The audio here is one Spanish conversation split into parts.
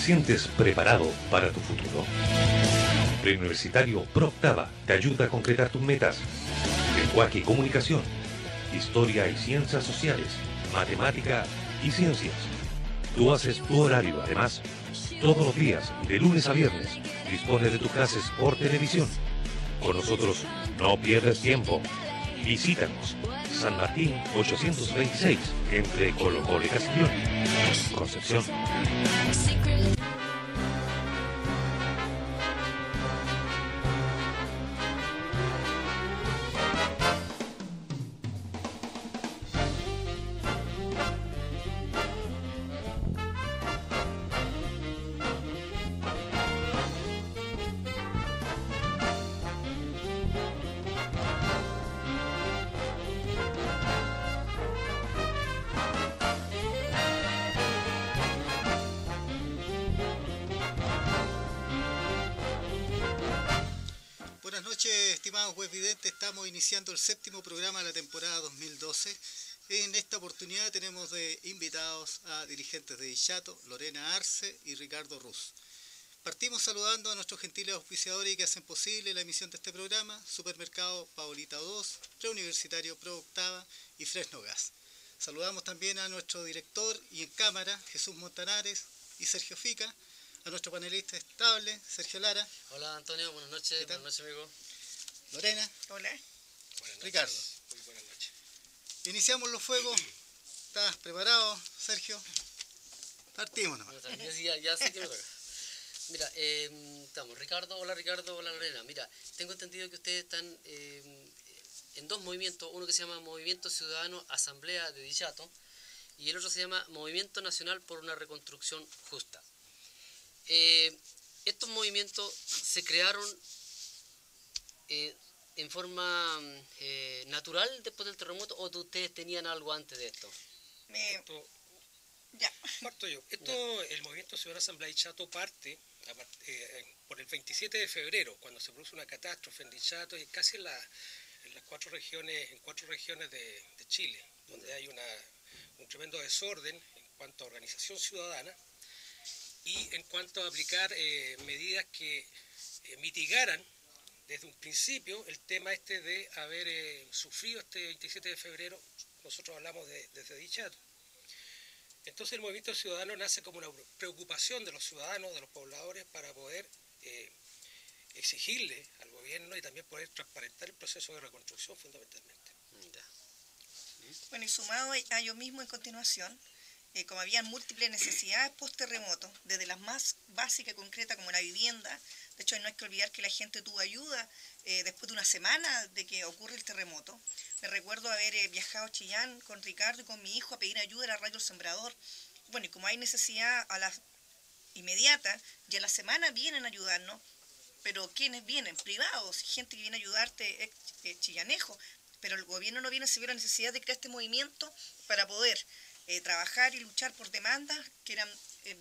sientes preparado para tu futuro? Preuniversitario Pro Octava te ayuda a concretar tus metas. Lenguaje y comunicación, historia y ciencias sociales, matemática y ciencias. Tú haces tu horario, además, todos los días, de lunes a viernes, dispones de tus clases por televisión. Con nosotros no pierdes tiempo. Visítanos. San Martín 826, entre Colo Colo y Castellón. Concepción. Buenas noches, estimados webvidentes. Estamos iniciando el séptimo programa de la temporada 2012. En esta oportunidad tenemos de invitados a dirigentes de Dichato, Lorena Arce y Ricardo Ruz. Partimos saludando a nuestros gentiles auspiciadores que hacen posible la emisión de este programa: Supermercado Paulita 2, Preuniversitario Pro Octava y Fresno Gas. Saludamos también a nuestro director y en cámara, Jesús Montanares y Sergio Fica, a nuestro panelista estable, Sergio Lara. Hola Antonio, buenas noches. Buenas noches, amigo. Lorena. Hola. Buenas noches. Ricardo. Muy buenas noches. Iniciamos los fuegos. ¿Estás preparado, Sergio? Partimos nomás. Ya sé que me toca. Mira, estamos. Ricardo, hola Lorena. Mira, tengo entendido que ustedes están en dos movimientos, uno que se llama Movimiento Ciudadano Asamblea de Dichato y el otro se llama Movimiento Nacional por una Reconstrucción Justa. Estos movimientos se crearon en forma natural después del terremoto, o ustedes tenían algo antes de esto. Parto yo. El Movimiento Ciudadano Asamblea de Dichato parte por el 27 de febrero, cuando se produce una catástrofe en Dichato y casi en las cuatro regiones de Chile, donde hay un tremendo desorden en cuanto a organización ciudadana y en cuanto a aplicar medidas que mitigaran desde un principio el tema de haber sufrido este 27 de febrero. Nosotros hablamos desde Dichato. Entonces el movimiento ciudadano nace como una preocupación de los ciudadanos, de los pobladores, para poder exigirle al gobierno y también poder transparentar el proceso de reconstrucción fundamentalmente. Bueno, y sumado a ello mismo en continuación, como habían múltiples necesidades post-terremoto, desde las más básicas y concretas como la vivienda. De hecho, no hay que olvidar que la gente tuvo ayuda después de una semana de que ocurre el terremoto. Me recuerdo haber viajado a Chillán con Ricardo y con mi hijo a pedir ayuda a la Radio El Sembrador. Bueno, y como hay necesidad a la inmediata, ya a la semana vienen a ayudarnos, pero ¿quiénes vienen? Privados, gente que viene a ayudarte, chillanejo, pero el gobierno no viene, se vio la necesidad de crear este movimiento para poder trabajar y luchar por demandas que eran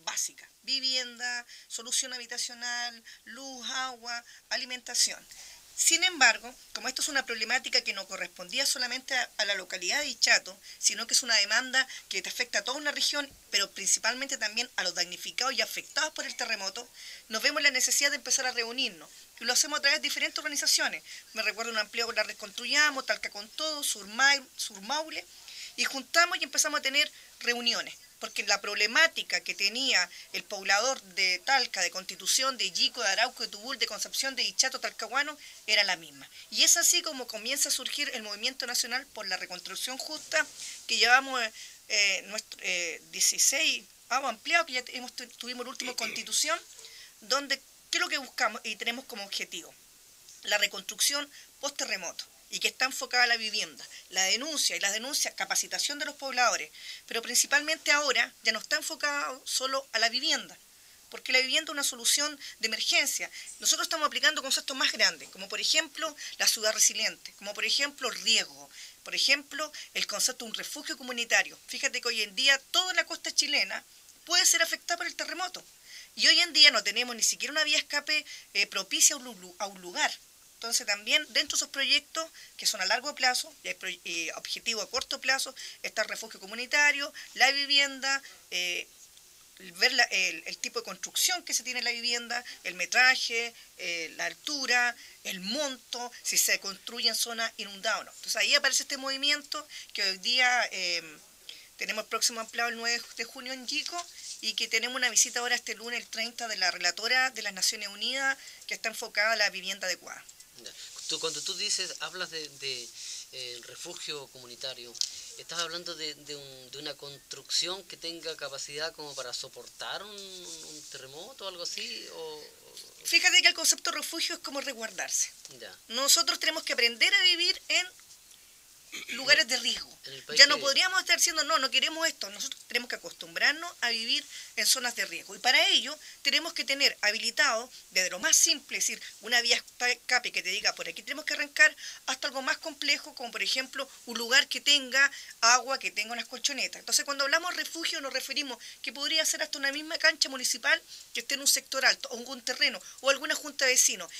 básicas: vivienda, solución habitacional, luz, agua, alimentación. Sin embargo, como esto es una problemática que no correspondía solamente a la localidad de Dichato, sino que es una demanda que te afecta a toda una región, pero principalmente también a los damnificados y afectados por el terremoto, nos vemos la necesidad de empezar a reunirnos. Y lo hacemos a través de diferentes organizaciones. Me recuerdo un amplio con la Reconstruyamos, Talca con Todo, Surmaule, y juntamos y empezamos a tener reuniones, porque la problemática que tenía el poblador de Talca, de Constitución, de Yico, de Arauco, de Tubul, de Concepción, de Dichato, Talcahuano, era la misma. Y es así como comienza a surgir el Movimiento Nacional por la Reconstrucción Justa, que llevamos 16, vamos ampliado, que ya tuvimos el último Constitución, donde, ¿qué es lo que buscamos y tenemos como objetivo? La reconstrucción post-terremoto, y que está enfocada a la vivienda, la denuncia, capacitación de los pobladores, pero principalmente ahora ya no está enfocado solo a la vivienda, porque la vivienda es una solución de emergencia. Nosotros estamos aplicando conceptos más grandes, como por ejemplo la ciudad resiliente, como por ejemplo el riesgo, por ejemplo el concepto de un refugio comunitario. Fíjate que hoy en día toda la costa chilena puede ser afectada por el terremoto, y hoy en día no tenemos ni siquiera una vía escape propicia a un lugar. Entonces también dentro de esos proyectos que son a largo plazo y objetivos a corto plazo está el refugio comunitario, la vivienda, ver el tipo de construcción que se tiene en la vivienda, el metraje, la altura, el monto, si se construye en zonas inundadas o no. Entonces ahí aparece este movimiento que hoy día tenemos próximo ampliado el 9 de junio en Yico y que tenemos una visita ahora este lunes, el 30, de la relatora de las Naciones Unidas que está enfocada a la vivienda adecuada. Cuando tú dices, hablas de refugio comunitario, ¿estás hablando de una construcción que tenga capacidad como para soportar un terremoto o algo así? Fíjate que el concepto de refugio es como resguardarse. Ya. Nosotros tenemos que aprender a vivir en lugares de riesgo. Ya no podríamos estar diciendo, no queremos esto. Nosotros tenemos que acostumbrarnos a vivir en zonas de riesgo. Y para ello tenemos que tener habilitado, desde lo más simple, es decir, una vía escape que te diga, por aquí tenemos que arrancar, hasta algo más complejo, como por ejemplo, un lugar que tenga agua, que tenga unas colchonetas. Entonces, cuando hablamos de refugio, nos referimos que podría ser hasta una misma cancha municipal que esté en un sector alto, o un terreno, o alguna junta de vecinos,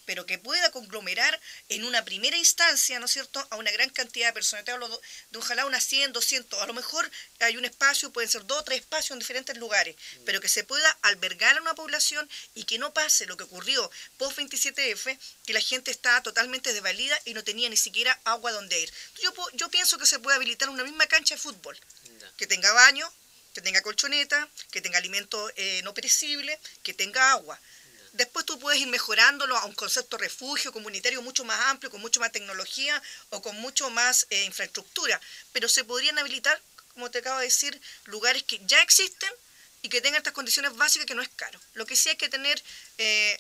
pero que pueda conglomerar en una primera instancia, ¿no es cierto?, a una gran cantidad de personas. Te hablo de ojalá unas 100, 200, a lo mejor hay un espacio, pueden ser 2 o 3 espacios en diferentes lugares, pero que se pueda albergar a una población y que no pase lo que ocurrió post 27F, que la gente estaba totalmente desvalida y no tenía ni siquiera agua donde ir. Yo pienso que se puede habilitar una misma cancha de fútbol, que tenga baño, que tenga colchoneta, que tenga alimentos no perecibles, que tenga agua. Después tú puedes ir mejorándolo a un concepto de refugio comunitario mucho más amplio, con mucho más tecnología o con mucho más infraestructura. Pero se podrían habilitar, como te acabo de decir, lugares que ya existen y que tengan estas condiciones básicas, que no es caro. Lo que sí hay que tener,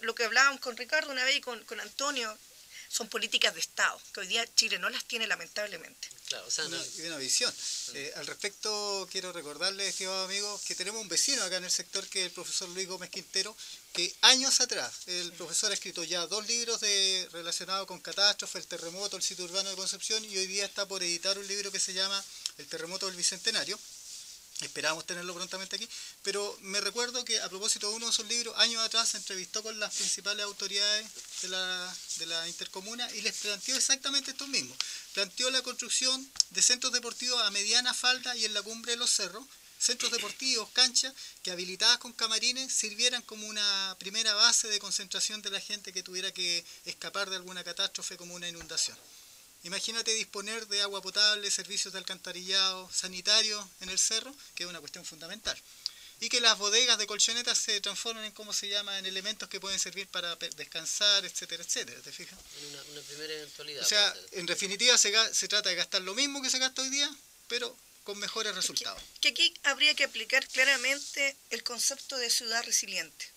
lo que hablábamos con Ricardo una vez y con Antonio, son políticas de Estado, que hoy día Chile no las tiene, lamentablemente. Claro, o sea, y una visión. Al respecto, quiero recordarles, estimados amigos, que tenemos un vecino acá en el sector, que es el profesor Luis Gómez Quintero, que años atrás el profesor ha escrito ya 2 libros relacionados con catástrofes, el terremoto, el sitio urbano de Concepción, y hoy día está por editar un libro que se llama El terremoto del Bicentenario. Esperamos tenerlo prontamente aquí, pero me recuerdo que a propósito de uno de esos libros, años atrás se entrevistó con las principales autoridades de la intercomuna y les planteó exactamente esto mismo. Planteó la construcción de centros deportivos a mediana falda y en la cumbre de los cerros, centros deportivos, canchas, que habilitadas con camarines sirvieran como una primera base de concentración de la gente que tuviera que escapar de alguna catástrofe como una inundación. Imagínate disponer de agua potable, servicios de alcantarillado, sanitarios en el cerro, que es una cuestión fundamental. Y que las bodegas de colchonetas se transformen en, ¿cómo se llama?, en elementos que pueden servir para descansar, etcétera, etcétera, ¿te fijas? Una primera eventualidad. O sea, en definitiva se trata de gastar lo mismo que se gasta hoy día, pero con mejores resultados. Que aquí habría que aplicar claramente el concepto de ciudad resiliente.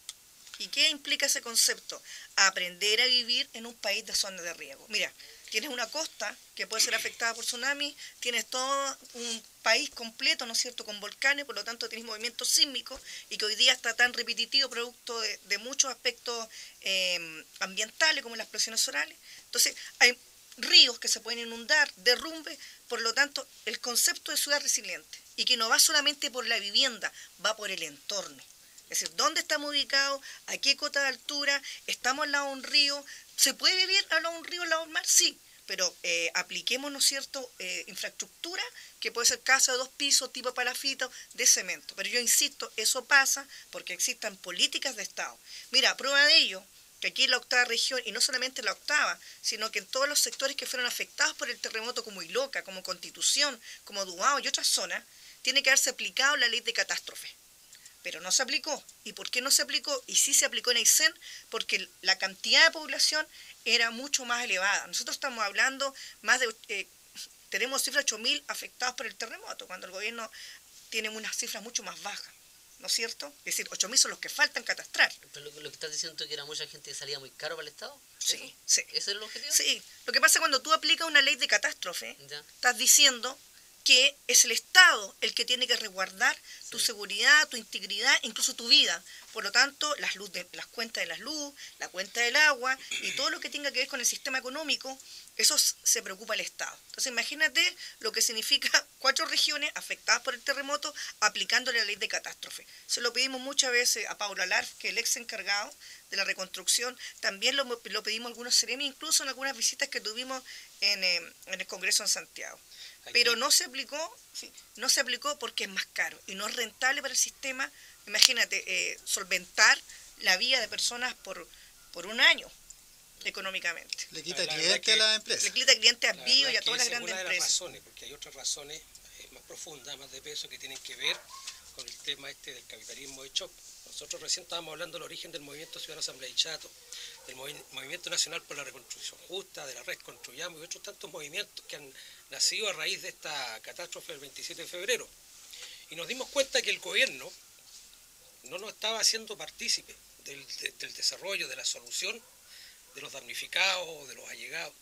¿Y qué implica ese concepto? Aprender a vivir en un país de zona de riesgo. Mira, tienes una costa que puede ser afectada por tsunami, tienes todo un país completo, ¿no es cierto?, con volcanes, por lo tanto tienes movimientos sísmicos y que hoy día está tan repetitivo producto de muchos aspectos ambientales como las explosiones solares. Entonces hay ríos que se pueden inundar, derrumbe, por lo tanto el concepto de ciudad resiliente, y que no va solamente por la vivienda, va por el entorno. Es decir, ¿dónde estamos ubicados? ¿A qué cota de altura? ¿Estamos al lado de un río? ¿Se puede vivir al lado de un río, al lado del mar? Sí, pero apliquemos, ¿no es cierto?, infraestructura, que puede ser casa de 2 pisos, tipo palafito, de cemento. Pero yo insisto, eso pasa porque existan políticas de Estado. Mira, prueba de ello, que aquí en la 8ª región, y no solamente en la 8ª, sino que en todos los sectores que fueron afectados por el terremoto, como Iloca, como Constitución, como Duao y otras zonas, tiene que haberse aplicado la ley de catástrofe. Pero no se aplicó. ¿Y por qué no se aplicó? Y sí se aplicó en Aysén, porque la cantidad de población era mucho más elevada. Nosotros estamos hablando tenemos cifras 8.000 afectados por el terremoto, cuando el gobierno tiene unas cifras mucho más bajas, ¿no es cierto? Es decir, 8.000 son los que faltan catastrar. Pero lo que estás diciendo es que era mucha gente que salía muy caro para el Estado. Sí, sí. ¿Ese es el objetivo? Sí. Lo que pasa es cuando tú aplicas una ley de catástrofe, Ya. estás diciendo que es el Estado el que tiene que resguardar tu seguridad, tu integridad, incluso tu vida. Por lo tanto, las cuentas de la luz, la cuenta del agua y todo lo que tenga que ver con el sistema económico, eso se preocupa el Estado. Entonces, imagínate lo que significa 4 regiones afectadas por el terremoto aplicando la ley de catástrofe. Se lo pedimos muchas veces a Paulo Alarf, que es el ex encargado de la reconstrucción. También lo pedimos a algunos seremi, incluso en algunas visitas que tuvimos en el Congreso en Santiago. Pero no se aplicó porque es más caro y no es rentable para el sistema Imagínate, solventar la vida de personas por un año económicamente. Le quita cliente a la empresa. Le quita clientes a Bio y a todas las grandes empresas. Es una de las empresas. razones, porque hay otras razones más profundas, más de peso, que tienen que ver con el tema del capitalismo de shock. Nosotros recién estábamos hablando del origen del Movimiento Ciudadano Asamblea de Chato, del Movimiento Nacional por la Reconstrucción Justa, de la Red Construyamos y otros tantos movimientos que han nacido a raíz de esta catástrofe del 27 de febrero. Y nos dimos cuenta que el gobierno no nos estaba haciendo partícipe del desarrollo, de la solución de los damnificados o de los allegados.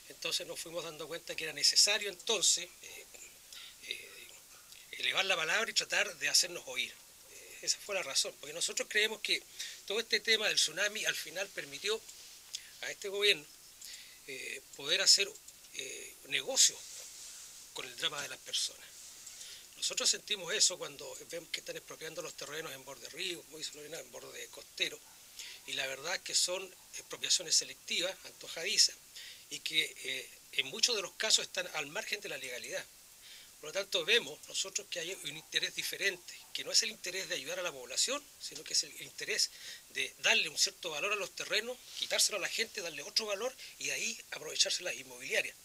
Entonces nos fuimos dando cuenta que era necesario entonces elevar la palabra y tratar de hacernos oír. Esa fue la razón, porque nosotros creemos que todo este tema del tsunami al final permitió a este gobierno poder hacer negocio con el drama de las personas. Nosotros sentimos eso cuando vemos que están expropiando los terrenos en borde río, como dice Lorena, en borde costero, y la verdad es que son expropiaciones selectivas, antojadizas, y que en muchos de los casos están al margen de la legalidad. Por lo tanto, vemos nosotros que hay un interés diferente, que no es el interés de ayudar a la población, sino que es el interés de darle un cierto valor a los terrenos, quitárselo a la gente, darle otro valor y de ahí aprovecharse las inmobiliarias.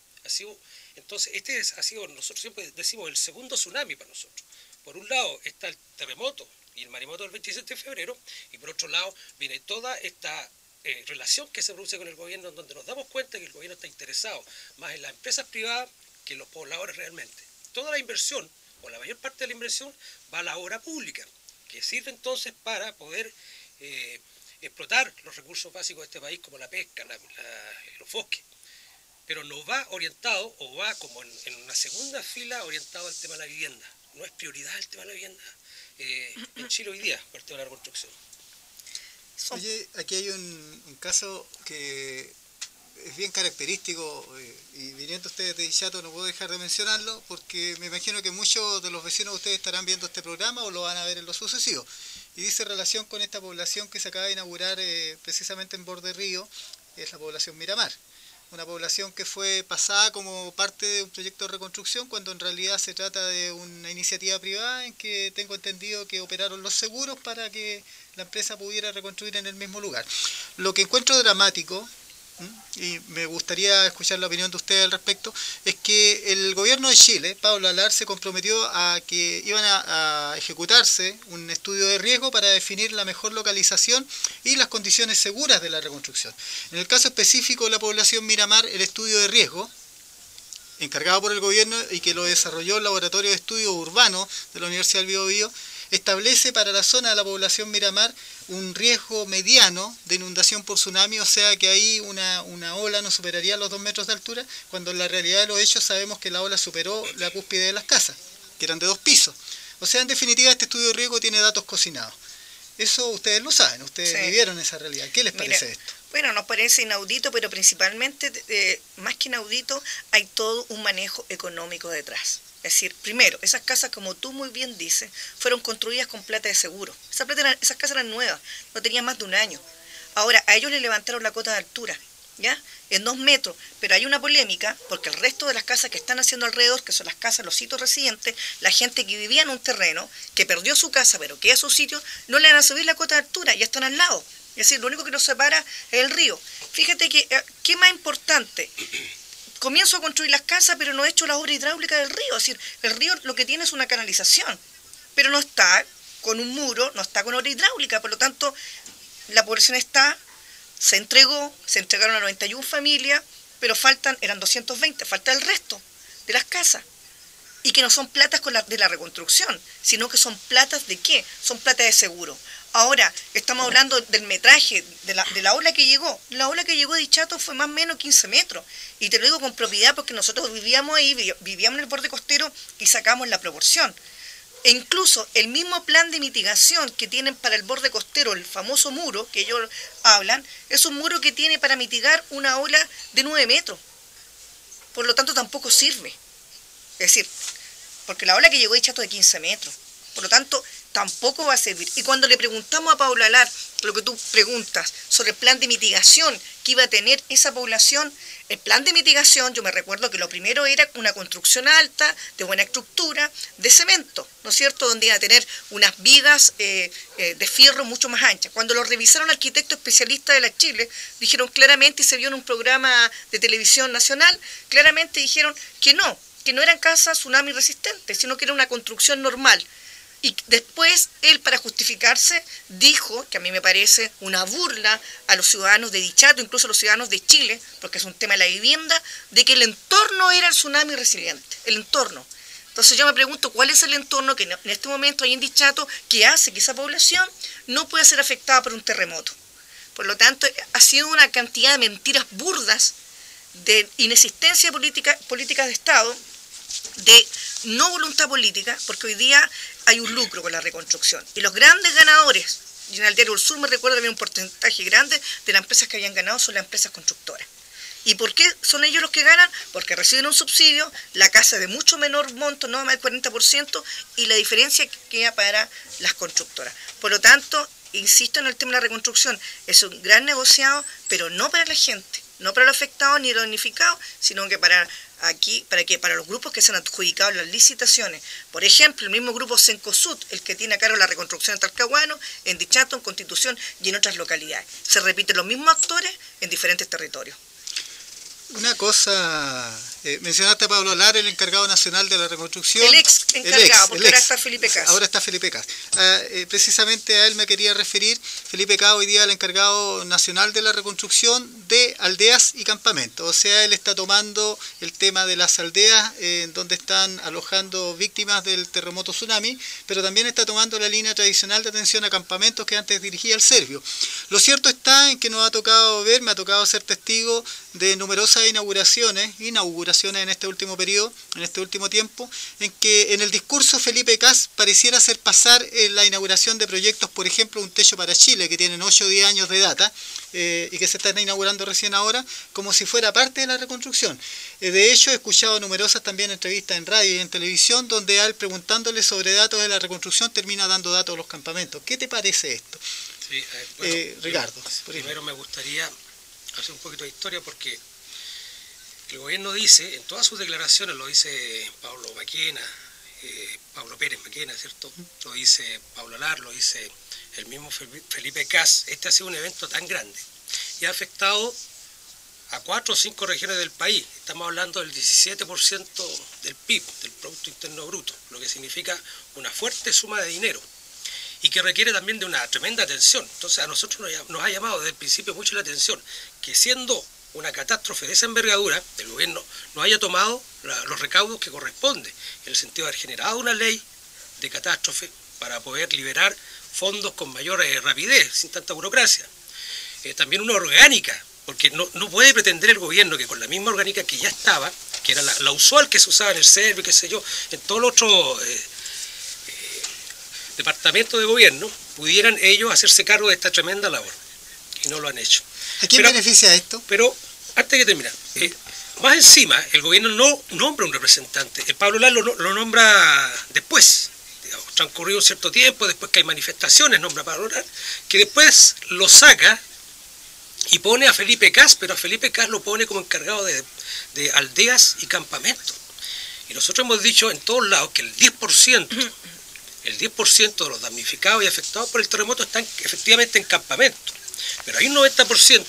Entonces, ha sido, nosotros siempre decimos, el segundo tsunami para nosotros. Por un lado está el terremoto y el maremoto del 27 de febrero, y por otro lado viene toda esta relación que se produce con el gobierno, en donde nos damos cuenta que el gobierno está interesado más en las empresas privadas que en los pobladores realmente. Toda la inversión, o la mayor parte de la inversión, va a la obra pública, que sirve entonces para poder explotar los recursos básicos de este país, como la pesca, los bosques. Pero no va orientado, o va como en una segunda fila orientado al tema de la vivienda. No es prioridad el tema de la vivienda en Chile hoy día, por el tema de la construcción. Oye, aquí hay un caso que es bien característico, y viniendo ustedes de Chato no puedo dejar de mencionarlo, porque me imagino que muchos de los vecinos de ustedes estarán viendo este programa o lo van a ver en lo sucesivo. Y dice relación con esta población que se acaba de inaugurar precisamente en Borde Río, es la población Miramar. Una población que fue pasada como parte de un proyecto de reconstrucción, cuando en realidad se trata de una iniciativa privada en que tengo entendido que operaron los seguros para que la empresa pudiera reconstruir en el mismo lugar. Lo que encuentro dramático, y me gustaría escuchar la opinión de ustedes al respecto, es que el gobierno de Chile, Pablo Alar, se comprometió a que iban a ejecutarse un estudio de riesgo para definir la mejor localización y las condiciones seguras de la reconstrucción. En el caso específico de la población Miramar, el estudio de riesgo, encargado por el gobierno y que lo desarrolló el Laboratorio de Estudios Urbanos de la Universidad del Biobío, establece para la zona de la población Miramar un riesgo mediano de inundación por tsunami, o sea que ahí una ola no superaría los 2 metros de altura, cuando en la realidad de los hechos sabemos que la ola superó la cúspide de las casas, que eran de 2 pisos. O sea, en definitiva, este estudio de riesgo tiene datos cocinados. Eso ustedes lo saben, ustedes vivieron esa realidad. ¿Qué les parece esto? Bueno, nos parece inaudito, pero principalmente, más que inaudito, hay todo un manejo económico detrás. Es decir, primero, esas casas, como tú muy bien dices, fueron construidas con plata de seguro. Esas casas eran nuevas, no tenían más de un año. Ahora, a ellos les levantaron la cota de altura, ¿ya? En 2 metros, pero hay una polémica, porque el resto de las casas que están haciendo alrededor, que son las casas, los sitios residentes, la gente que vivía en un terreno, que perdió su casa, pero queda su sitio, no le van a subir la cota de altura, ya están al lado. Es decir, lo único que nos separa es el río. Fíjate que, ¿qué más importante? Comienzo a construir las casas, pero no he hecho la obra hidráulica del río. Es decir, el río lo que tiene es una canalización, pero no está con un muro, no está con obra hidráulica. Por lo tanto, la población se entregaron a 91 familias, pero eran 220, falta el resto de las casas. Y que no son platas de la reconstrucción, sino que son platas ¿de qué? Son platas de seguro. Ahora, estamos hablando del metraje, de la ola que llegó. La ola que llegó de Chato fue más o menos 15 metros. Y te lo digo con propiedad porque nosotros vivíamos ahí, vivíamos en el borde costero y sacamos la proporción. E incluso el mismo plan de mitigación que tienen para el borde costero, el famoso muro que ellos hablan, es un muro que tiene para mitigar una ola de 9 metros. Por lo tanto, tampoco sirve. Es decir, porque la ola que llegó de Chato de 15 metros. Por lo tanto, tampoco va a servir. Y cuando le preguntamos a Pablo Alar lo que tú preguntas sobre el plan de mitigación que iba a tener esa población. El plan de mitigación, yo me recuerdo que lo primero era una construcción alta, de buena estructura, de cemento, ¿no es cierto?, donde iba a tener unas vigas de fierro mucho más anchas. Cuando lo revisaron arquitectos especialistas de la Chile, dijeron claramente, y se vio en un programa de televisión nacional, claramente dijeron que no eran casas tsunami resistentes, sino que era una construcción normal. Y después él, para justificarse, dijo, que a mí me parece una burla a los ciudadanos de Dichato, incluso a los ciudadanos de Chile, porque es un tema de la vivienda, de que el entorno era el tsunami resiliente, el entorno. Entonces yo me pregunto, ¿cuál es el entorno que en este momento hay en Dichato que hace que esa población no pueda ser afectada por un terremoto? Por lo tanto, ha sido una cantidad de mentiras burdas, de inexistencia política de Estado, de no voluntad política, porque hoy día hay un lucro con la reconstrucción. Y los grandes ganadores, y en el Diario del Sur me recuerdo que había un porcentaje grande de las empresas que habían ganado, son las empresas constructoras. ¿Y por qué son ellos los que ganan? Porque reciben un subsidio, la casa de mucho menor monto, no más del 40%, y la diferencia queda para las constructoras. Por lo tanto, insisto en el tema de la reconstrucción, es un gran negociado, pero no para la gente, no para los afectados ni los damnificados, sino que para los grupos que se han adjudicado las licitaciones. Por ejemplo, el mismo grupo Cencosud, el que tiene a cargo la reconstrucción en Talcahuano, en Dichato, en Constitución y en otras localidades. Se repiten los mismos actores en diferentes territorios. Una cosa, mencionaste a Pablo Lara, el encargado nacional de la reconstrucción. El ex encargado, porque ahora está Felipe Cas. Ahora está Felipe Cas. Precisamente a él me quería referir. Felipe Cas hoy día es el encargado nacional de la reconstrucción de aldeas y campamentos. O sea, él está tomando el tema de las aldeas donde están alojando víctimas del terremoto tsunami, pero también está tomando la línea tradicional de atención a campamentos que antes dirigía el Servio. Lo cierto está en que me ha tocado ser testigo de numerosas inauguraciones en este último periodo, en este último tiempo, en que en el discurso Felipe Cas pareciera hacer pasar la inauguración de proyectos, por ejemplo, Un Techo para Chile, que tienen 8 o 10 años de data, y que se están inaugurando recién ahora, como si fuera parte de la reconstrucción. De hecho, he escuchado numerosas también entrevistas en radio y en televisión, donde él, preguntándole sobre datos de la reconstrucción, termina dando datos de los campamentos. ¿Qué te parece esto? Sí, bueno, Ricardo. Primero me gustaría hacer un poquito de historia, porque el gobierno dice, en todas sus declaraciones, lo dice Pablo Maquena, Pablo Pérez Maquena, ¿cierto? Lo dice Pablo Lar, lo dice el mismo Felipe Cas. Este ha sido un evento tan grande y ha afectado a 4 o 5 regiones del país. Estamos hablando del 17% del PIB, del Producto Interno Bruto, lo que significa una fuerte suma de dinero y que requiere también de una tremenda atención. Entonces a nosotros nos ha llamado desde el principio mucho la atención que, siendo una catástrofe de esa envergadura, el gobierno no haya tomado los recaudos que corresponde, en el sentido de haber generado una ley de catástrofe para poder liberar fondos con mayor rapidez, sin tanta burocracia. También una orgánica, porque no puede pretender el gobierno que con la misma orgánica que ya estaba, que era la usual que se usaba en el Servio, qué sé yo, en todos los otros departamentos de gobierno, pudieran ellos hacerse cargo de esta tremenda labor. Y no lo han hecho. ¿A quién beneficia esto? Pero, antes de terminar, más encima, el gobierno no nombra un representante. El Pablo Lar lo nombra después, digamos, transcurrido un cierto tiempo, después que hay manifestaciones, nombra a Pablo Lar, que después lo saca y pone a Felipe Cas, pero a Felipe Cas lo pone como encargado de aldeas y campamentos. Y nosotros hemos dicho en todos lados que el 10% de los damnificados y afectados por el terremoto están efectivamente en campamentos. Pero hay un 90%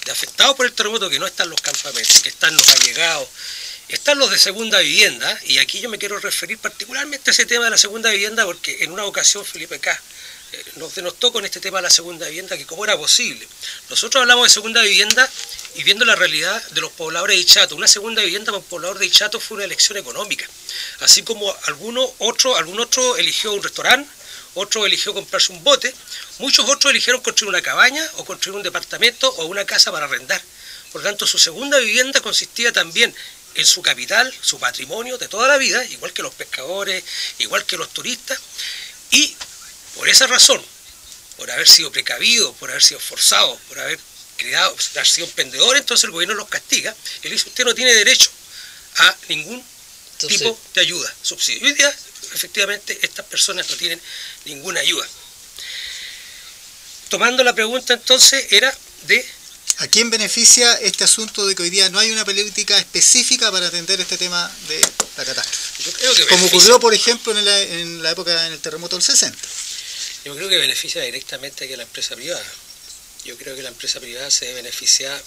de afectados por el terremoto que no están en los campamentos, que están los allegados, están los de segunda vivienda, y aquí yo me quiero referir particularmente a ese tema de la segunda vivienda, porque en una ocasión Felipe Cas nos denostó con este tema de la segunda vivienda, que cómo era posible. Nosotros hablamos de segunda vivienda y viendo la realidad de los pobladores de Dichato. Una segunda vivienda para un poblador de Dichato fue una elección económica, algún otro eligió un restaurante, otro eligió comprarse un bote, muchos otros eligieron construir una cabaña o construir un departamento o una casa para arrendar. Por lo tanto, su segunda vivienda consistía también en su capital, su patrimonio de toda la vida, igual que los pescadores, igual que los turistas, y por esa razón, por haber sido precavidos, por haber sido forzados, por haber sido emprendedores, entonces el gobierno los castiga y le dice: usted no tiene derecho a ningún tipo de ayuda, subsidio. Y hoy día, efectivamente, estas personas no tienen ninguna ayuda. Tomando la pregunta entonces era de ¿A quién beneficia este asunto de que hoy día no hay una política específica para atender este tema de la catástrofe? Yo creo que Como ocurrió, por ejemplo, en la época del terremoto del 60. Yo creo que beneficia directamente a la empresa privada. Yo creo que la empresa privada se debe beneficiar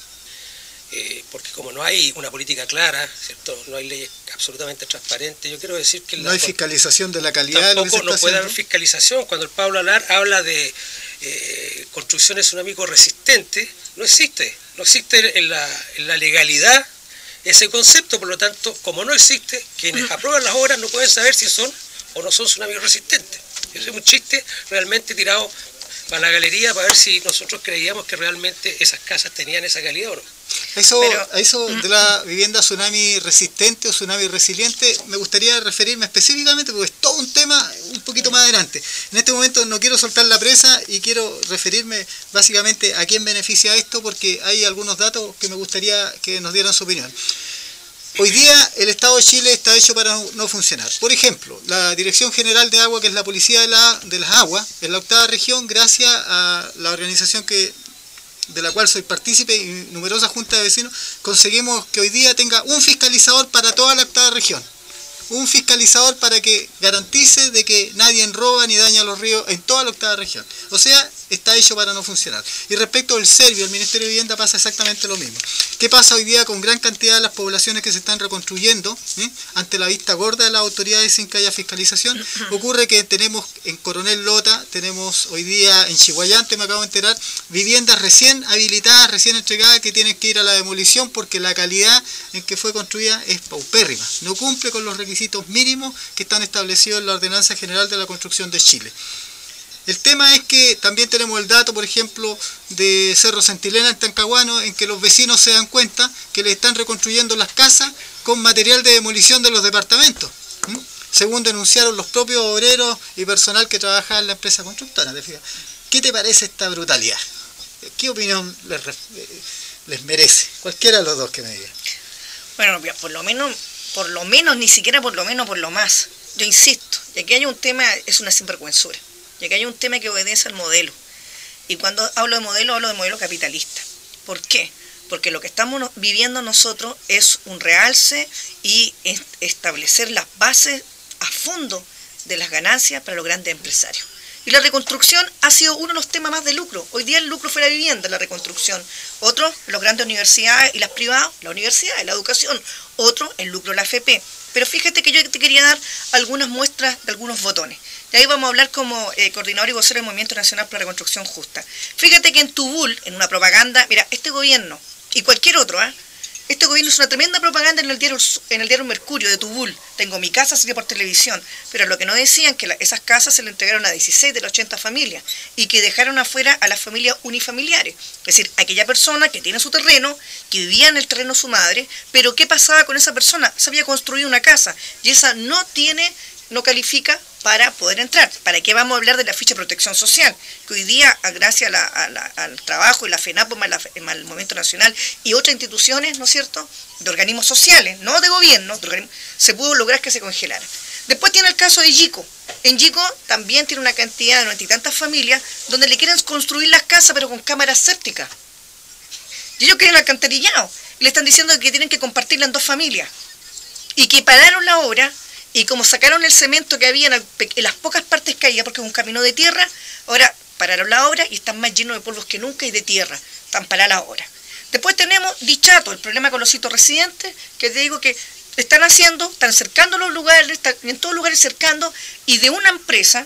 porque como no hay una política clara, ¿cierto? No hay leyes absolutamente transparentes. Yo quiero decir que no hay fiscalización de la calidad de lo que se está no puede haciendo. haber fiscalización. Cuando el Pablo Alar habla de construcciones tsunamico resistentes, no existe en la legalidad ese concepto. Por lo tanto, como no existe, quienes aprueban las obras no pueden saber si son o no son tsunami resistentes. Eso es un chiste realmente tirado para la galería para ver si nosotros creíamos que realmente esas casas tenían esa calidad o no. A eso de la vivienda tsunami resistente o tsunami resiliente me gustaría referirme específicamente porque es todo un tema un poquito más adelante. En este momento no quiero soltar la presa y quiero referirme básicamente a quién beneficia esto porque hay algunos datos que me gustaría que nos dieran su opinión. Hoy día el Estado de Chile está hecho para no funcionar. Por ejemplo, la Dirección General de Agua, que es la Policía de las Aguas, en la 8ª región, gracias a la organización de la cual soy partícipe y numerosas juntas de vecinos, conseguimos que hoy día tenga un fiscalizador para toda la 8ª región. Un fiscalizador para que garantice de que nadie roba ni daña los ríos en toda la 8ª región. O sea, está hecho para no funcionar. Y respecto del Servio, el Ministerio de Vivienda pasa exactamente lo mismo. ¿Qué pasa hoy día con gran cantidad de las poblaciones que se están reconstruyendo? Ante la vista gorda de las autoridades sin que haya fiscalización, ocurre que tenemos en Coronel Lota, tenemos hoy día en Chihuayante, me acabo de enterar, viviendas recién habilitadas, recién entregadas que tienen que ir a la demolición porque la calidad en que fue construida es paupérrima. No cumple con los requisitos mínimos que están establecidos en la Ordenanza General de la Construcción de Chile. El tema es que también tenemos el dato, por ejemplo, de Cerro Centilena en Talcahuano, en que los vecinos se dan cuenta que le están reconstruyendo las casas con material de demolición de los departamentos, según denunciaron los propios obreros y personal que trabaja en la empresa constructora. ¿Qué te parece esta brutalidad? ¿Qué opinión les merece? Cualquiera de los dos que me digan. Bueno, por lo menos, ni siquiera por lo más. Yo insisto, y aquí hay un tema, es una sinvergüenzura. Y aquí hay un tema que obedece al modelo. Y cuando hablo de modelo capitalista. ¿Por qué? Porque lo que estamos viviendo nosotros es un realce y establecer las bases a fondo de las ganancias para los grandes empresarios. Y la reconstrucción ha sido uno de los temas más de lucro. Hoy día el lucro fue la vivienda, la reconstrucción. Otro, las grandes universidades y las privadas, la universidad y la educación. Otro, el lucro de la AFP. Pero fíjate que yo te quería dar algunas muestras de algunos botones. De ahí vamos a hablar como coordinador y vocero del Movimiento Nacional para la Reconstrucción Justa. Fíjate que en Tubul, en una propaganda, mira, este gobierno y cualquier otro, este gobierno es una tremenda propaganda en el diario Mercurio de Tubul. Tengo mi casa, salía por televisión. Pero lo que no decían que esas casas se le entregaron a 16 de las 80 familias y que dejaron afuera a las familias unifamiliares. Es decir, aquella persona que tiene su terreno, que vivía en el terreno de su madre, pero ¿qué pasaba con esa persona? Se había construido una casa y esa no califica para poder entrar. ¿Para qué vamos a hablar de la ficha de protección social? Que hoy día, gracias al trabajo y la FENAPO, más el Movimiento Nacional y otras instituciones, ¿no es cierto?, de organismos sociales, no de gobierno, se pudo lograr que se congelara. Después tiene el caso de Yico. En Yico también tiene una cantidad de 90 y tantas familias donde le quieren construir las casas pero con cámaras sépticas. Y ellos quieren alcantarillado. Y le están diciendo que tienen que compartirla en 2 familias. Y que pararon la obra. Y como sacaron el cemento que había en las pocas partes que había, porque es un camino de tierra, ahora pararon la obra y están más llenos de polvos que nunca y de tierra. Están paradas la obra. Después tenemos Dichato, el problema con los sitios residentes, que te digo que están cercando los lugares, están en todos lugares cercando, y de una empresa,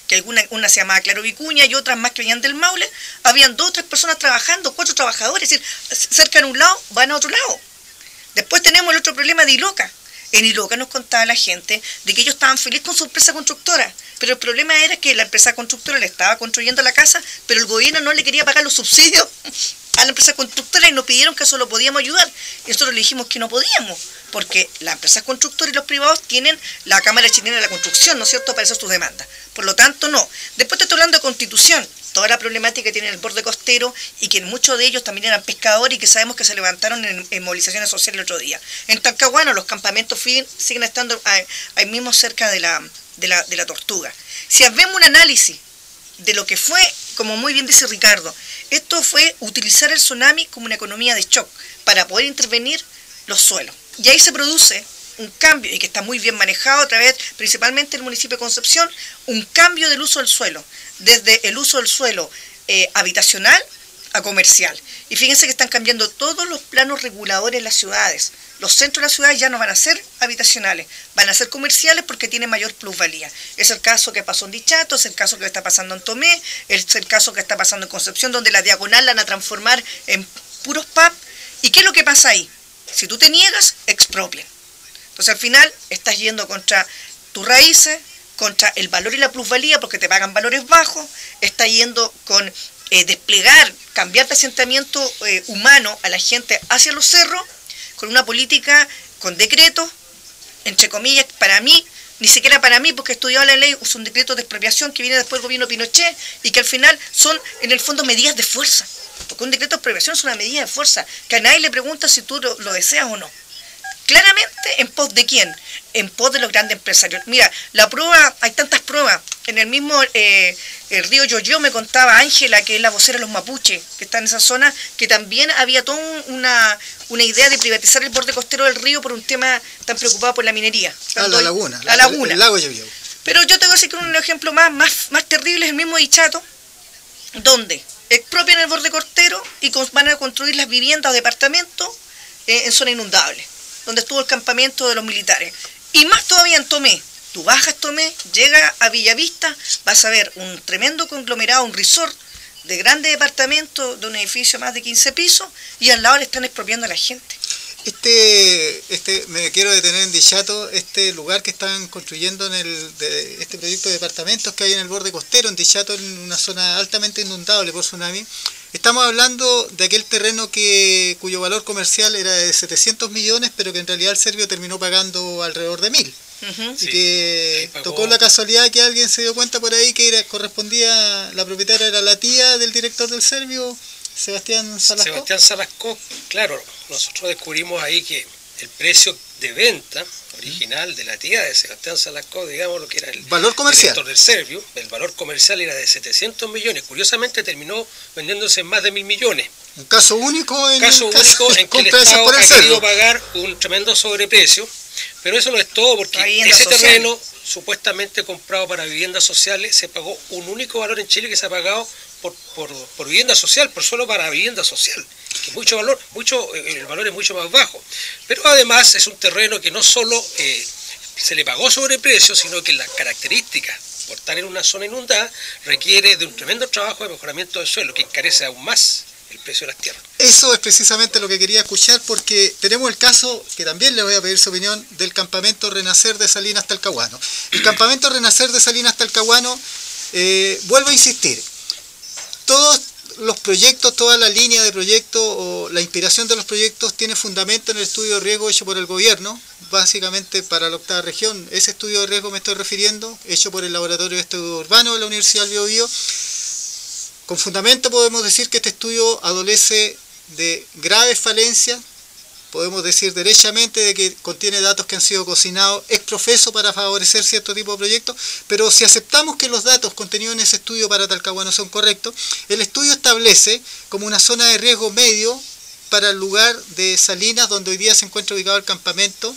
que una se llamaba Claro Vicuña y otras más que venían del Maule, habían 2 o 3 personas trabajando, 4 trabajadores, es decir, cercan un lado, van a otro lado. Después tenemos el otro problema de Iloca. En Iloca nos contaba la gente de que ellos estaban felices con su empresa constructora, pero el problema era que la empresa constructora le estaba construyendo la casa, pero el gobierno no le quería pagar los subsidios a la empresa constructora y nos pidieron que eso lo podíamos ayudar. Y nosotros le dijimos que no podíamos, porque la empresa constructora y los privados tienen la Cámara Chilena de la Construcción, ¿no es cierto?, para hacer sus demandas. Por lo tanto, no. Después te estoy hablando de Constitución, toda la problemática que tiene el borde costero y que muchos de ellos también eran pescadores y que sabemos que se levantaron en movilizaciones sociales el otro día. En Talcahuano los campamentos siguen estando ahí mismo cerca de la Tortuga. Si hacemos un análisis de lo que fue como muy bien dice Ricardo, esto fue utilizar el tsunami como una economía de shock para poder intervenir los suelos. Y ahí se produce un cambio, y que está muy bien manejado a través, principalmente del municipio de Concepción, un cambio del uso del suelo, desde el uso del suelo habitacional a comercial. Y fíjense que están cambiando todos los planos reguladores en las ciudades. Los centros de las ciudades ya no van a ser habitacionales, van a ser comerciales porque tienen mayor plusvalía. Es el caso que pasó en Dichato, es el caso que está pasando en Tomé, es el caso que está pasando en Concepción, donde la diagonal la van a transformar en puros pub. ¿Y qué es lo que pasa ahí? Si tú te niegas, expropian. Entonces al final estás yendo contra tus raíces, contra el valor y la plusvalía porque te pagan valores bajos, estás yendo con desplegar, cambiar de asentamiento humano a la gente hacia los cerros, con una política, con decretos, entre comillas, para mí, ni siquiera para mí, porque he estudiado la ley, es un decreto de expropiación que viene después del gobierno Pinochet y que al final son, en el fondo, medidas de fuerza. Porque un decreto de expropiación es una medida de fuerza, que a nadie le pregunta si tú lo deseas o no. Claramente, ¿en pos de quién? En pos de los grandes empresarios. Mira, la prueba, hay tantas pruebas. En el mismo el río Yoyo me contaba Ángela, que es la vocera de los mapuches, que está en esa zona, que también había toda una idea de privatizar el borde costero del río por un tema tan preocupado por la minería. La laguna. La laguna. El lago Yoyo. Pero yo te voy a decir que un ejemplo más terrible es el mismo Dichato, donde expropian el borde costero y van a construir las viviendas o departamentos en zona inundable, donde estuvo el campamento de los militares. Y más todavía en Tomé. Tú bajas Tomé, llegas a Villavista, vas a ver un tremendo conglomerado, un resort de grandes departamentos, de un edificio más de 15 pisos, y al lado le están expropiando a la gente. Me quiero detener en Dichato, este lugar que están construyendo este proyecto de departamentos que hay en el borde costero, en Dichato, en una zona altamente inundable por tsunami. Estamos hablando de aquel terreno cuyo valor comercial era de 700 millones, pero que en realidad el serbio terminó pagando alrededor de 1.000. Y que tocó la casualidad que alguien se dio cuenta por ahí que la propietaria era la tía del director del serbio, Sebastián Salasco. Sebastián Salasco, claro, nosotros descubrimos ahí que el precio de venta original de la tía de Sebastián Salasco, digamos, lo que era el valor comercial director del serbio, el valor comercial era de 700 millones, curiosamente terminó vendiéndose en más de 1.000 millones. Un caso único en que el Estado ha querido pagar un tremendo sobreprecio, pero eso no es todo, porque ese terreno supuestamente comprado para viviendas sociales se pagó un único valor en Chile que se ha pagado por vivienda social, por solo para vivienda social, que el valor es mucho más bajo. Pero además es un terreno que no solo se le pagó sobreprecio, sino que las características por estar en una zona inundada requiere de un tremendo trabajo de mejoramiento del suelo que encarece aún más el precio de las tierras. Eso es precisamente lo que quería escuchar, porque tenemos el caso, que también le voy a pedir su opinión, del campamento Renacer de Salinas Talcahuano. El campamento Renacer de Salinas Talcahuano, vuelvo a insistir, todos los proyectos, toda la línea de proyectos o la inspiración de los proyectos tiene fundamento en el estudio de riesgo hecho por el gobierno, básicamente para la 8ª región. Ese estudio de riesgo me estoy refiriendo, hecho por el Laboratorio de Estudio Urbano de la Universidad del Biobío. Con fundamento podemos decir que este estudio adolece de graves falencias, podemos decir derechamente de que contiene datos que han sido cocinados ex profeso para favorecer cierto tipo de proyectos, pero si aceptamos que los datos contenidos en ese estudio para Talcahuano son correctos, el estudio establece como una zona de riesgo medio para el lugar de Salinas, donde hoy día se encuentra ubicado el campamento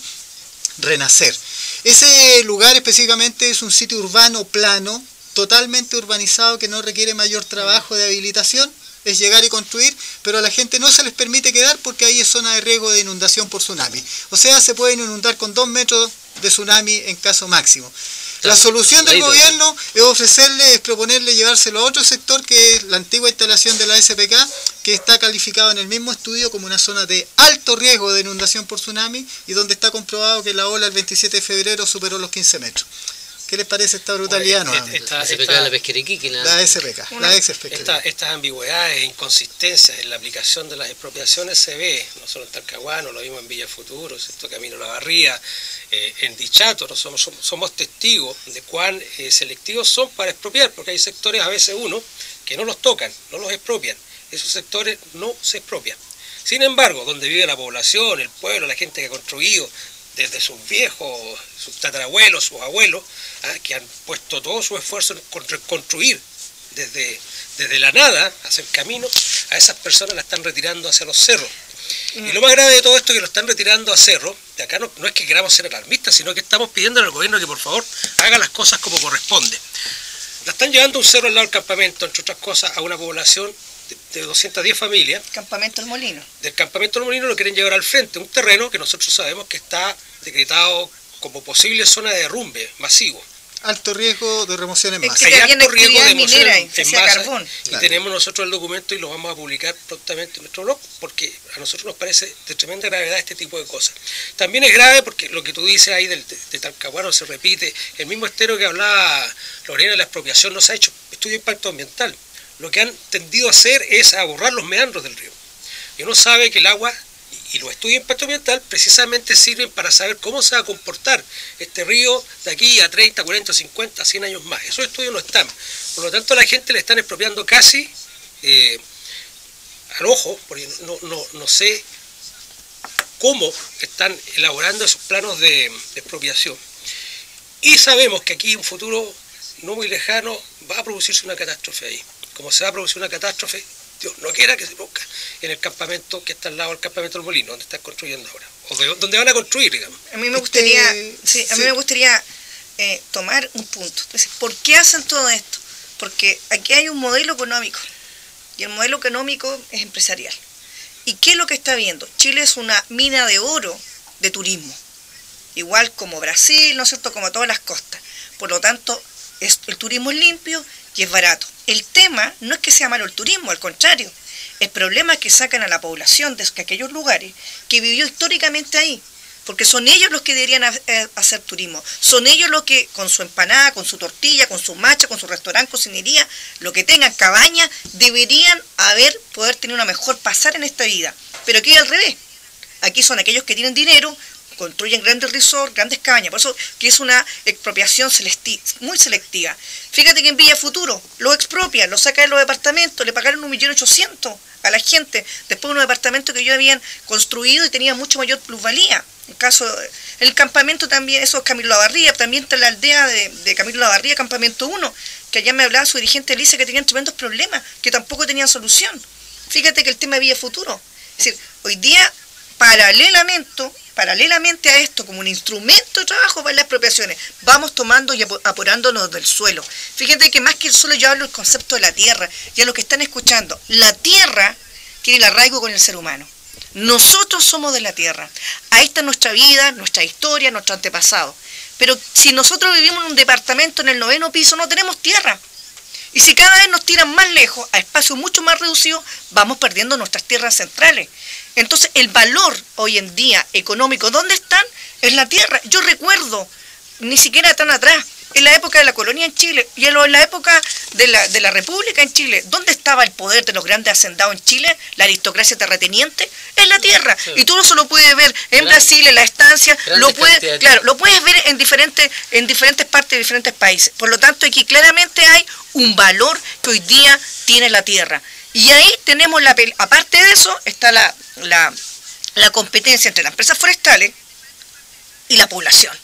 Renacer. Ese lugar específicamente es un sitio urbano plano, totalmente urbanizado, que no requiere mayor trabajo de habilitación, es llegar y construir, pero a la gente no se les permite quedar porque ahí es zona de riesgo de inundación por tsunami. O sea, se pueden inundar con 2 metros de tsunami en caso máximo. La solución del gobierno es proponerle llevárselo a otro sector, que es la antigua instalación de la SPK, que está calificado en el mismo estudio como una zona de alto riesgo de inundación por tsunami y donde está comprobado que la ola el 27 de febrero superó los 15 metros. ¿Qué les parece esta brutalidad nuevamente? La SPK, la Pesquerequique. La SPK, la ex pesquería. Estas ambigüedades e inconsistencias en la aplicación de las expropiaciones se ve, no solo en Talcahuano, lo vimos en Villa Futuro, ¿cierto? Camino La Barría, en Dichato, somos testigos de cuán selectivos son para expropiar, porque hay sectores, a veces que no los tocan, no los expropian. Esos sectores no se expropian. Sin embargo, donde vive la población, el pueblo, la gente que ha construido, desde sus viejos, sus tatarabuelos, sus abuelos, que han puesto todo su esfuerzo en construir desde desde la nada, hacer camino, a esas personas las están retirando hacia los cerros. Y lo más grave de todo esto es que lo están retirando a cerros. De acá no es que queramos ser alarmistas, sino que estamos pidiendo al gobierno que por favor haga las cosas como corresponde. La están llevando a un cerro al lado del campamento, entre otras cosas, a una población de 210 familias. Campamento El Molino. Del campamento El Molino lo quieren llevar al frente, un terreno que nosotros sabemos que está decretado como posible zona de derrumbe masivo. Alto riesgo de remoción en masa. Hay alto riesgo de remoción en masa, carbón. y Claro. tenemos nosotros el documento y lo vamos a publicar prontamente en nuestro blog, porque a nosotros nos parece de tremenda gravedad este tipo de cosas. También es grave porque lo que tú dices ahí de Talcahuano se repite, el mismo estero que hablaba Lorena de la expropiación no se ha hecho estudio de impacto ambiental. Lo que han tendido a hacer es a borrar los meandros del río. Y uno sabe que el agua y los estudios de impacto ambiental precisamente sirven para saber cómo se va a comportar este río de aquí a 30, 40, 50, 100 años más. Esos estudios no están. Por lo tanto, a la gente le están expropiando casi al ojo, porque no sé cómo están elaborando esos planos de expropiación. Y sabemos que aquí en un futuro no muy lejano va a producirse una catástrofe ahí. Como se va a producir una catástrofe, Dios no quiera que se produzca en el campamento que está al lado del campamento del Molino, donde están construyendo ahora, o donde van a construir, digamos. A mí me gustaría, mí me gustaría tomar un punto. Entonces, ¿por qué hacen todo esto? Porque aquí hay un modelo económico, y el modelo económico es empresarial. ¿Y qué es lo que está viendo? Chile es una mina de oro de turismo, igual como Brasil, ¿no es cierto?, como todas las costas. Por lo tanto, el turismo es limpio y es barato. El tema no es que sea malo el turismo, al contrario. El problema es que sacan a la población de aquellos lugares que vivió históricamente ahí, porque son ellos los que deberían hacer turismo. Son ellos los que, con su empanada, con su tortilla, con su macha, con su restaurante, cocinería, lo que tengan, cabaña, deberían poder tener una mejor pasar en esta vida. Pero aquí al revés. Aquí son aquellos que tienen dinero, construyen grandes resorts, grandes cabañas. Por eso que es una expropiación muy selectiva. Fíjate que en Villa Futuro lo expropian, lo sacan de los departamentos, le pagaron 1.800.000 a la gente, después de unos departamentos que ellos habían construido y tenían mucho mayor plusvalía. En el campamento también, eso es Camilo Lavarría, también está la aldea de Camilo Lavarría, campamento 1, que allá me hablaba su dirigente Elisa que tenían tremendos problemas, que tampoco tenían solución. Fíjate que el tema de Villa Futuro. Es decir, hoy día, paralelamente a esto, como un instrumento de trabajo para las expropiaciones, vamos tomando y apurándonos del suelo. Fíjate que más que el suelo yo hablo del concepto de la tierra, y a lo que están escuchando, la tierra tiene el arraigo con el ser humano. Nosotros somos de la tierra. Ahí está nuestra vida, nuestra historia, nuestro antepasado. Pero si nosotros vivimos en un departamento en el 9º piso, no tenemos tierra. Y si cada vez nos tiran más lejos, a espacios mucho más reducidos, vamos perdiendo nuestras tierras centrales. Entonces, el valor hoy en día económico, ¿dónde están? Es la tierra. Yo recuerdo, ni siquiera tan atrás, en la época de la colonia en Chile y en la época de la República en Chile, ¿dónde estaba el poder de los grandes hacendados en Chile? La aristocracia terrateniente, en la tierra. Sí. Y tú no solo puedes ver en Brasil, en la estancia, lo puedes ver en diferentes partes de diferentes países. Por lo tanto, aquí claramente hay un valor que hoy día tiene la tierra. Y ahí tenemos, aparte de eso, está la competencia entre las empresas forestales y la población.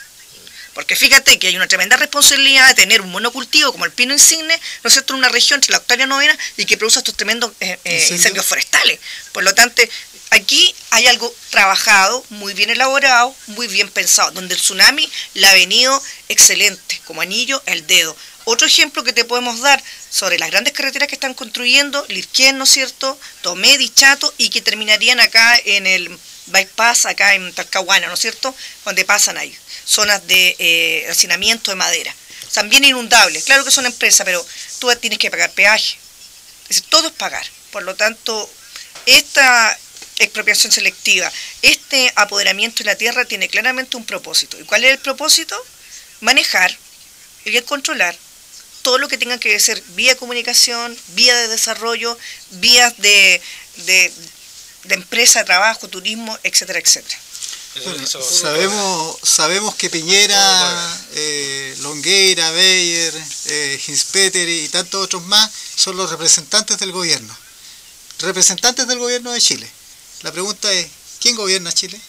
Porque fíjate que hay una tremenda responsabilidad de tener un monocultivo como el pino insigne, ¿no es cierto?, en una región entre la octava y la novena, y que produce estos tremendos incendios forestales. Por lo tanto, aquí hay algo trabajado, muy bien elaborado, muy bien pensado, donde el tsunami le ha venido excelente, como anillo al dedo. Otro ejemplo que te podemos dar sobre las grandes carreteras que están construyendo, Lirquén, ¿no es cierto?, Tomé, Dichato, y que terminarían acá en el bypass, acá en Talcahuano, ¿no es cierto?, donde pasan ahí, zonas de hacinamiento de madera. También inundables, claro que son empresas, pero tú tienes que pagar peaje. Es decir, todo es pagar. Por lo tanto, esta expropiación selectiva, este apoderamiento de la tierra tiene claramente un propósito. ¿Y cuál es el propósito? Manejar y controlar todo lo que tenga que ser vía de comunicación, vía de desarrollo, vías de empresa, trabajo, turismo, etcétera, etcétera. Bueno, sabemos que Piñera, Longueira, Beyer, Hinspeter y tantos otros más son los representantes del gobierno. Representantes del gobierno de Chile. La pregunta es, ¿quién gobierna Chile?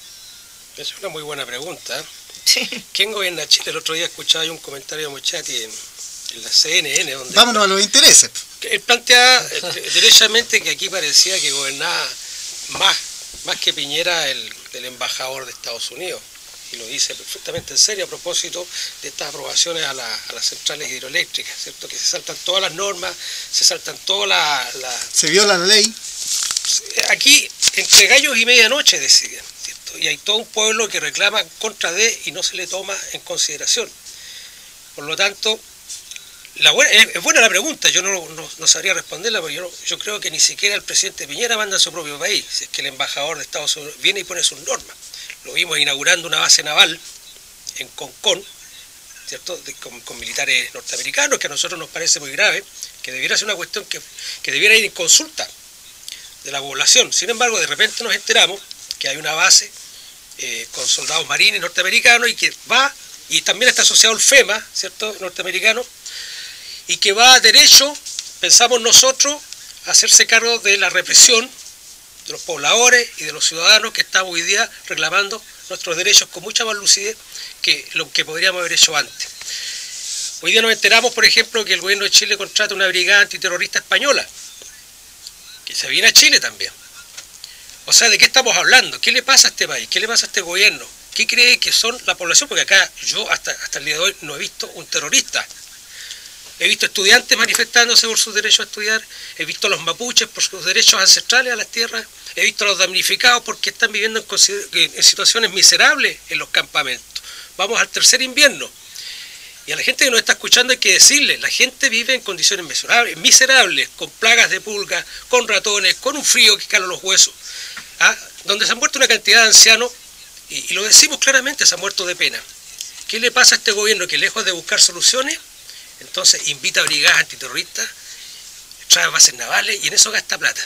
Es una muy buena pregunta. Sí. ¿Quién gobierna Chile? El otro día escuchaba yo un comentario de Mochati en la CNN. Vámonos a los intereses. Él plantea derechamente que aquí parecía que gobernaba más que Piñera el embajador de Estados Unidos. Y lo dice perfectamente en serio a propósito de estas aprobaciones a las centrales hidroeléctricas, ¿cierto? Que se saltan todas las normas, se saltan todas Se viola la ley. Aquí, entre gallos y medianoche deciden, ¿cierto? Y hay todo un pueblo que reclama contra de y no se le toma en consideración. Por lo tanto, es buena la pregunta, yo no sabría responderla, porque yo creo que ni siquiera el presidente Piñera manda a su propio país, si es que el embajador de Estados Unidos viene y pone sus normas. Lo vimos inaugurando una base naval en Concón, ¿cierto? Con militares norteamericanos, que a nosotros nos parece muy grave, que debiera ser una cuestión que debiera ir en consulta de la población. Sin embargo, de repente nos enteramos que hay una base con soldados marines norteamericanos y que va, y también está asociado el FEMA, ¿cierto? Norteamericano, y que va derecho, pensamos nosotros, a hacerse cargo de la represión de los pobladores y de los ciudadanos que estamos hoy día reclamando nuestros derechos con mucha más lucidez que lo que podríamos haber hecho antes. Hoy día nos enteramos, por ejemplo, que el gobierno de Chile contrata una brigada antiterrorista española, que se viene a Chile también. O sea, ¿de qué estamos hablando? ¿Qué le pasa a este país? ¿Qué le pasa a este gobierno? ¿Qué cree que son la población? Porque acá yo hasta el día de hoy no he visto un terrorista. He visto estudiantes manifestándose por sus derechos a estudiar, he visto a los mapuches por sus derechos ancestrales a las tierras, he visto a los damnificados porque están viviendo en situaciones miserables en los campamentos. Vamos al tercer invierno. Y a la gente que nos está escuchando hay que decirle, la gente vive en condiciones miserables, con plagas de pulgas, con ratones, con un frío que cala los huesos, donde se han muerto una cantidad de ancianos, y lo decimos claramente, se han muerto de pena. ¿Qué le pasa a este gobierno que lejos de buscar soluciones, entonces invita a brigadas antiterroristas, trae bases navales y en eso gasta plata?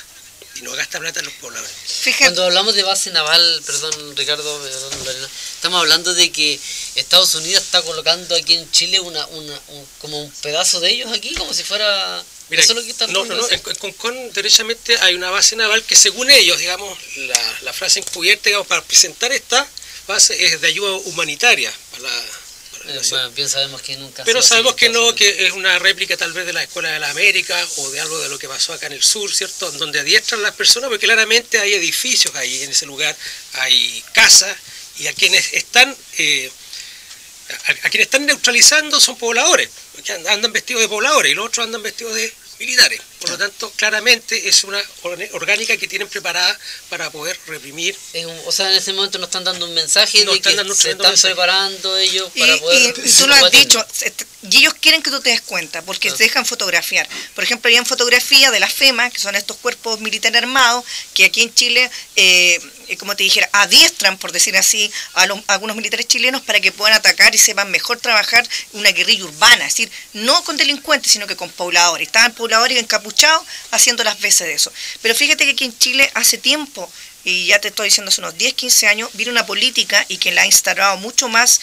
Y no gasta plata en los pobladores. Fíjate. Cuando hablamos de base naval, perdón Ricardo, perdón Lorena, estamos hablando de que Estados Unidos está colocando aquí en Chile como un pedazo de ellos aquí, como si fuera... Mira, eso es lo que están en Concón derechamente hay una base naval que según ellos, digamos, la frase encubierta, digamos, para presentar esta base es de ayuda humanitaria para la... Bueno, bien sabemos que nunca. Pero sabemos que no, que es una réplica tal vez de la Escuela de las Américas o de algo de lo que pasó acá en el sur, ¿cierto? Donde adiestran las personas, porque claramente hay edificios ahí en ese lugar, hay casas, y a quienes están neutralizando son pobladores, que andan vestidos de pobladores y los otros andan vestidos de militares. Por lo tanto, claramente es una orgánica que tienen preparada para poder reprimir. O sea, en ese momento nos están dando un mensaje de que se están preparando ellos para poder... Y tú lo has dicho, y ellos quieren que tú te des cuenta, porque se dejan fotografiar. Por ejemplo, habían fotografías de la FEMA, que son estos cuerpos militares armados, que aquí en Chile, como te dijera, adiestran, por decir así, a algunos militares chilenos para que puedan atacar y sepan mejor trabajar una guerrilla urbana, es decir, no con delincuentes, sino que con pobladores. Estaban pobladores encapuchados haciendo las veces de eso. Pero fíjate que aquí en Chile hace tiempo, y ya te estoy diciendo hace unos 10, 15 años, vino una política y que la ha instalado mucho más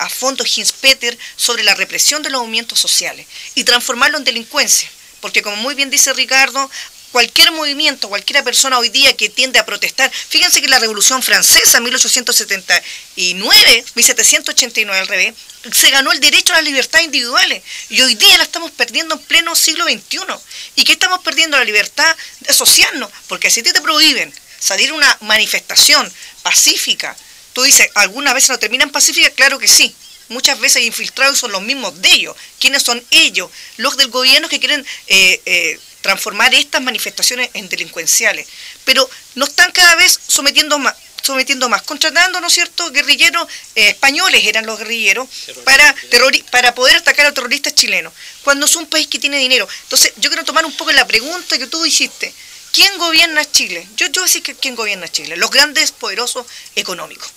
a fondo Hins-Peter sobre la represión de los movimientos sociales y transformarlo en delincuencia. Porque como muy bien dice Ricardo, cualquier movimiento, cualquier persona hoy día que tiende a protestar, fíjense que la Revolución Francesa, 1879, 1789 al revés, se ganó el derecho a las libertades individuales y hoy día la estamos perdiendo en pleno siglo XXI. ¿Y qué estamos perdiendo? La libertad de asociarnos, porque si te prohíben salir a una manifestación pacífica, tú dices, ¿algunas veces no terminan pacíficas? Claro que sí. Muchas veces infiltrados son los mismos de ellos. ¿Quiénes son ellos? Los del gobierno que quieren transformar estas manifestaciones en delincuenciales. Pero nos están cada vez sometiendo más, contratando, ¿no es cierto?, guerrilleros españoles, eran los guerrilleros, para poder atacar a terroristas chilenos, cuando es un país que tiene dinero. Entonces, yo quiero tomar un poco la pregunta que tú hiciste. ¿Quién gobierna Chile? Yo voy a decir que ¿quién gobierna Chile? Los grandes poderosos económicos.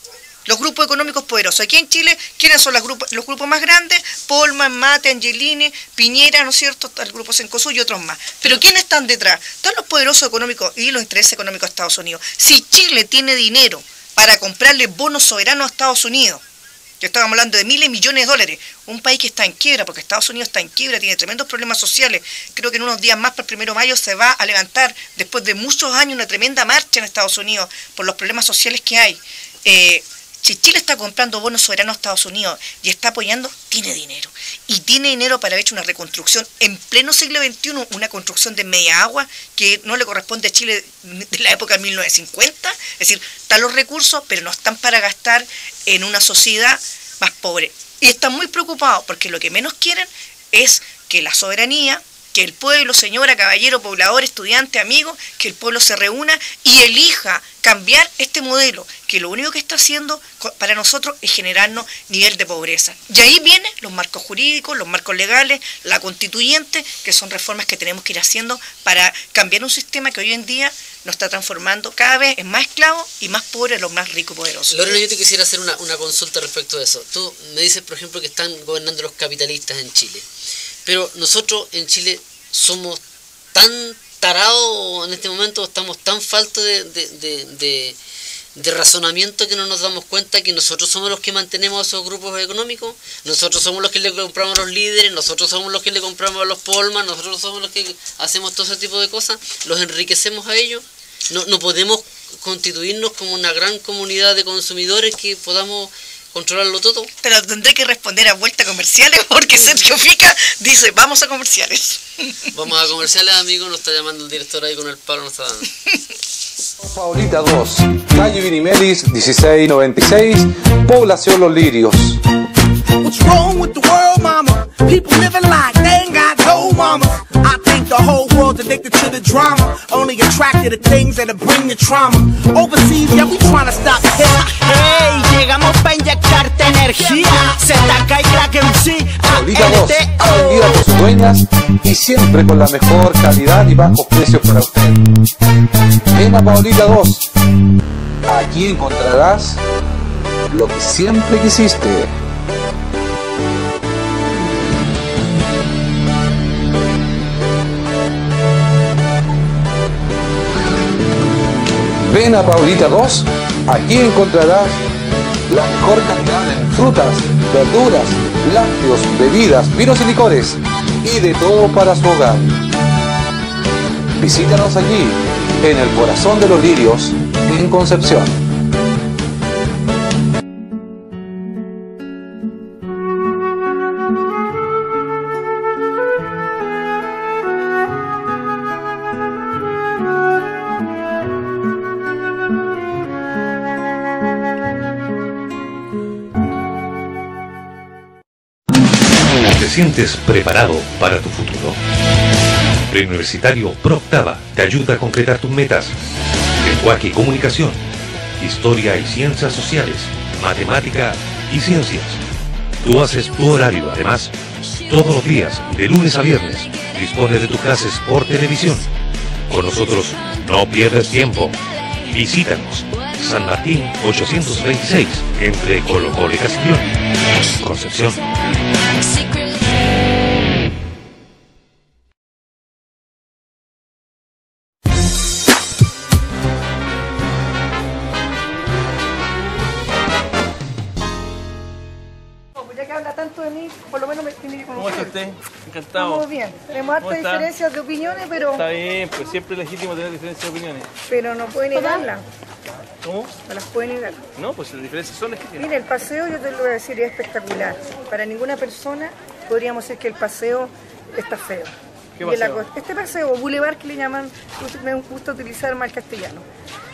Los grupos económicos poderosos. Aquí en Chile, ¿quiénes son los grupos más grandes? Polman, Mate, Angelini, Piñera, ¿no es cierto? Está el grupo Cencosud y otros más. Pero ¿quiénes están detrás? Están los poderosos económicos y los intereses económicos de Estados Unidos. Si Chile tiene dinero para comprarle bonos soberanos a Estados Unidos, que estamos hablando de miles de millones de dólares, un país que está en quiebra, porque Estados Unidos está en quiebra, tiene tremendos problemas sociales. Creo que en unos días más, para el 1 de mayo, se va a levantar, después de muchos años, una tremenda marcha en Estados Unidos por los problemas sociales que hay. Si Chile está comprando bonos soberanos a Estados Unidos y está apoyando, tiene dinero. Y tiene dinero para haber hecho una reconstrucción en pleno siglo XXI, una construcción de media agua que no le corresponde a Chile de la época de 1950. Es decir, están los recursos, pero no están para gastar en una sociedad más pobre. Y están muy preocupados porque lo que menos quieren es que la soberanía, que el pueblo, señora, caballero, poblador, estudiante, amigo, que el pueblo se reúna y elija cambiar este modelo, que lo único que está haciendo para nosotros es generarnos nivel de pobreza. Y ahí vienen los marcos jurídicos, los marcos legales, la constituyente, que son reformas que tenemos que ir haciendo para cambiar un sistema que hoy en día nos está transformando cada vez en más esclavos y más pobres los más ricos y poderosos. Lorena, yo te quisiera hacer una consulta respecto a eso. Tú me dices, por ejemplo, que están gobernando los capitalistas en Chile. Pero nosotros en Chile somos tan tarados en este momento, estamos tan faltos de razonamiento que no nos damos cuenta que nosotros somos los que mantenemos a esos grupos económicos, nosotros somos los que le compramos a los líderes, nosotros somos los que le compramos a los Polman, nosotros somos los que hacemos todo ese tipo de cosas, los enriquecemos a ellos. No podemos constituirnos como una gran comunidad de consumidores que podamos controlarlo todo. Pero tendré que responder a vuelta comerciales porque Sergio Fica dice, vamos a comerciales. Vamos a comerciales, amigos, nos está llamando el director ahí con el palo, nos está dando. Paulita 2, calle Vinimelis 1696, población Los Lirios. What's wrong with the world, mama? People living like they ain't got no mama. I think the whole world's addicted to the drama, only attracted to things that'll bring the trauma. Overseas, yeah, we trying to stop hip. Hey, llegamos pa' inyectarte energía. ZK y Crack MC. Paulita 2, atendida por sus dueñas y siempre con la mejor calidad y bajos precios para usted. Ven a Paulita 2. Aquí encontrarás lo que siempre quisiste. Ven a Paulita 2, aquí encontrarás la mejor calidad en frutas, verduras, lácteos, bebidas, vinos y licores y de todo para su hogar. Visítanos allí, en el corazón de Los Lirios, en Concepción. ¿Te sientes preparado para tu futuro? Preuniversitario Proctava te ayuda a concretar tus metas. Lenguaje y comunicación, historia y ciencias sociales, matemática y ciencias. Tú haces tu horario, además, todos los días, de lunes a viernes, dispones de tus clases por televisión. Con nosotros no pierdes tiempo. Visítanos. San Martín 826, entre Colo Colo y Castellón, Concepción. Ya que habla tanto de mí, por lo menos me tiene que conocer. ¿Cómo está usted? Encantado. Estamos bien. Tenemos hartas diferencias de opiniones, pero... Está bien, pues siempre es legítimo tener diferencias de opiniones. Pero no puede negarla. ¿Cómo? No las puede negar. No, pues las diferencias son legítimas. Mire, el paseo, yo te lo voy a decir, es espectacular. Para ninguna persona podríamos decir que el paseo está feo. ¿Qué paseo? Este paseo, boulevard que le llaman, me gusta utilizar mal castellano.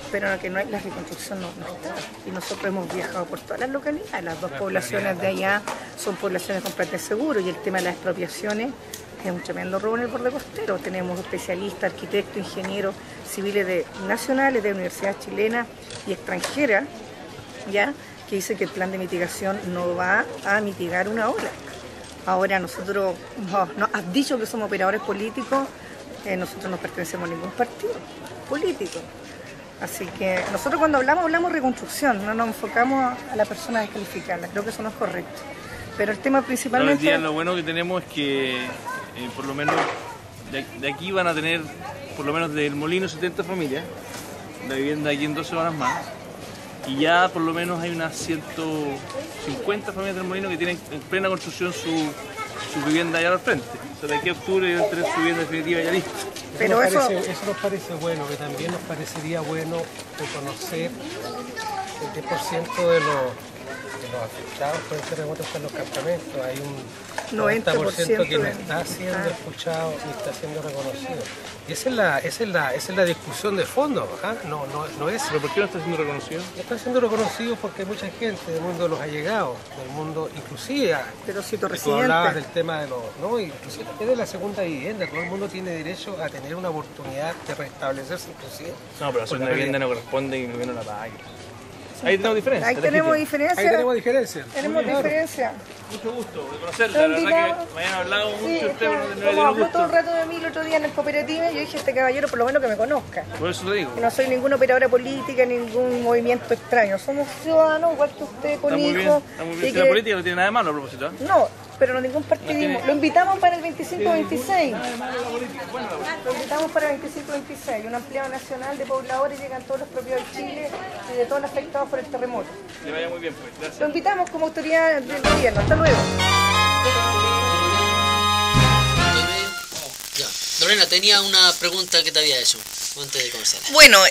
Pero que no hay, la reconstrucción no está. Y nosotros hemos viajado por todas las localidades. Las dos poblaciones de allá son poblaciones completamente seguras y el tema de las expropiaciones es un tremendo robo en el borde costero. Tenemos especialistas, arquitectos, ingenieros civiles nacionales de universidades chilenas y extranjeras, ya, que dicen que el plan de mitigación no va a mitigar una ola. Ahora nosotros nos has dicho que somos operadores políticos, nosotros no pertenecemos a ningún partido político. Así que nosotros cuando hablamos reconstrucción, no nos enfocamos a la persona a descalificarla, creo que eso no es correcto. Pero el tema principalmente... Hoy día lo bueno que tenemos es que por lo menos de aquí van a tener, por lo menos del Molino, 70 familias, la vivienda aquí en 2 semanas más, y ya por lo menos hay unas 150 familias del Molino que tienen en plena construcción su vivienda allá al frente. O sea, de aquí a octubre deben tener su vivienda definitiva ya lista. Pero eso nos parece bueno, que también nos parecería bueno reconocer el 10% de los afectados por el terremoto están en los campamentos. Hay un 90% que no está siendo escuchado ni está siendo reconocido. Y esa es la discusión de fondo, ¿ah? No es. ¿Pero por qué no está siendo reconocido? No está siendo reconocido porque hay mucha gente del mundo de los allegados, del mundo, inclusive. Pero si tú tú hablabas del tema de los. No, inclusive es de la segunda vivienda. Todo el mundo tiene derecho a tener una oportunidad de restablecerse, inclusive. No, pero la segunda vivienda no corresponde y el gobierno la pague. Ahí tenemos diferencia. Ahí tenemos diferencia. Ahí tenemos diferencia. Tenemos diferencia. Mucho gusto de conocerla. La verdad que me habían hablado mucho ustedes. Como habló todo el rato de mí el otro día en el cooperativa, yo dije, este caballero por lo menos que me conozca. Por eso te digo. Que no soy ninguna operadora política, ningún movimiento extraño. Somos ciudadanos, igual que usted, con hijos. Está muy bien. Si la política no tiene nada de malo a propósito. No, pero no ningún partidismo. Lo invitamos para el 25-26. Lo invitamos para el 25-26. Una ampliada nacional de pobladores, llegan todos los propios de Chile y de todos los afectados por el terremoto. Le vaya muy bien, pues. Gracias. Lo invitamos como autoridad del gobierno. Hasta luego. Ya. Lorena, tenía una pregunta que te había hecho antes de comenzar. Bueno,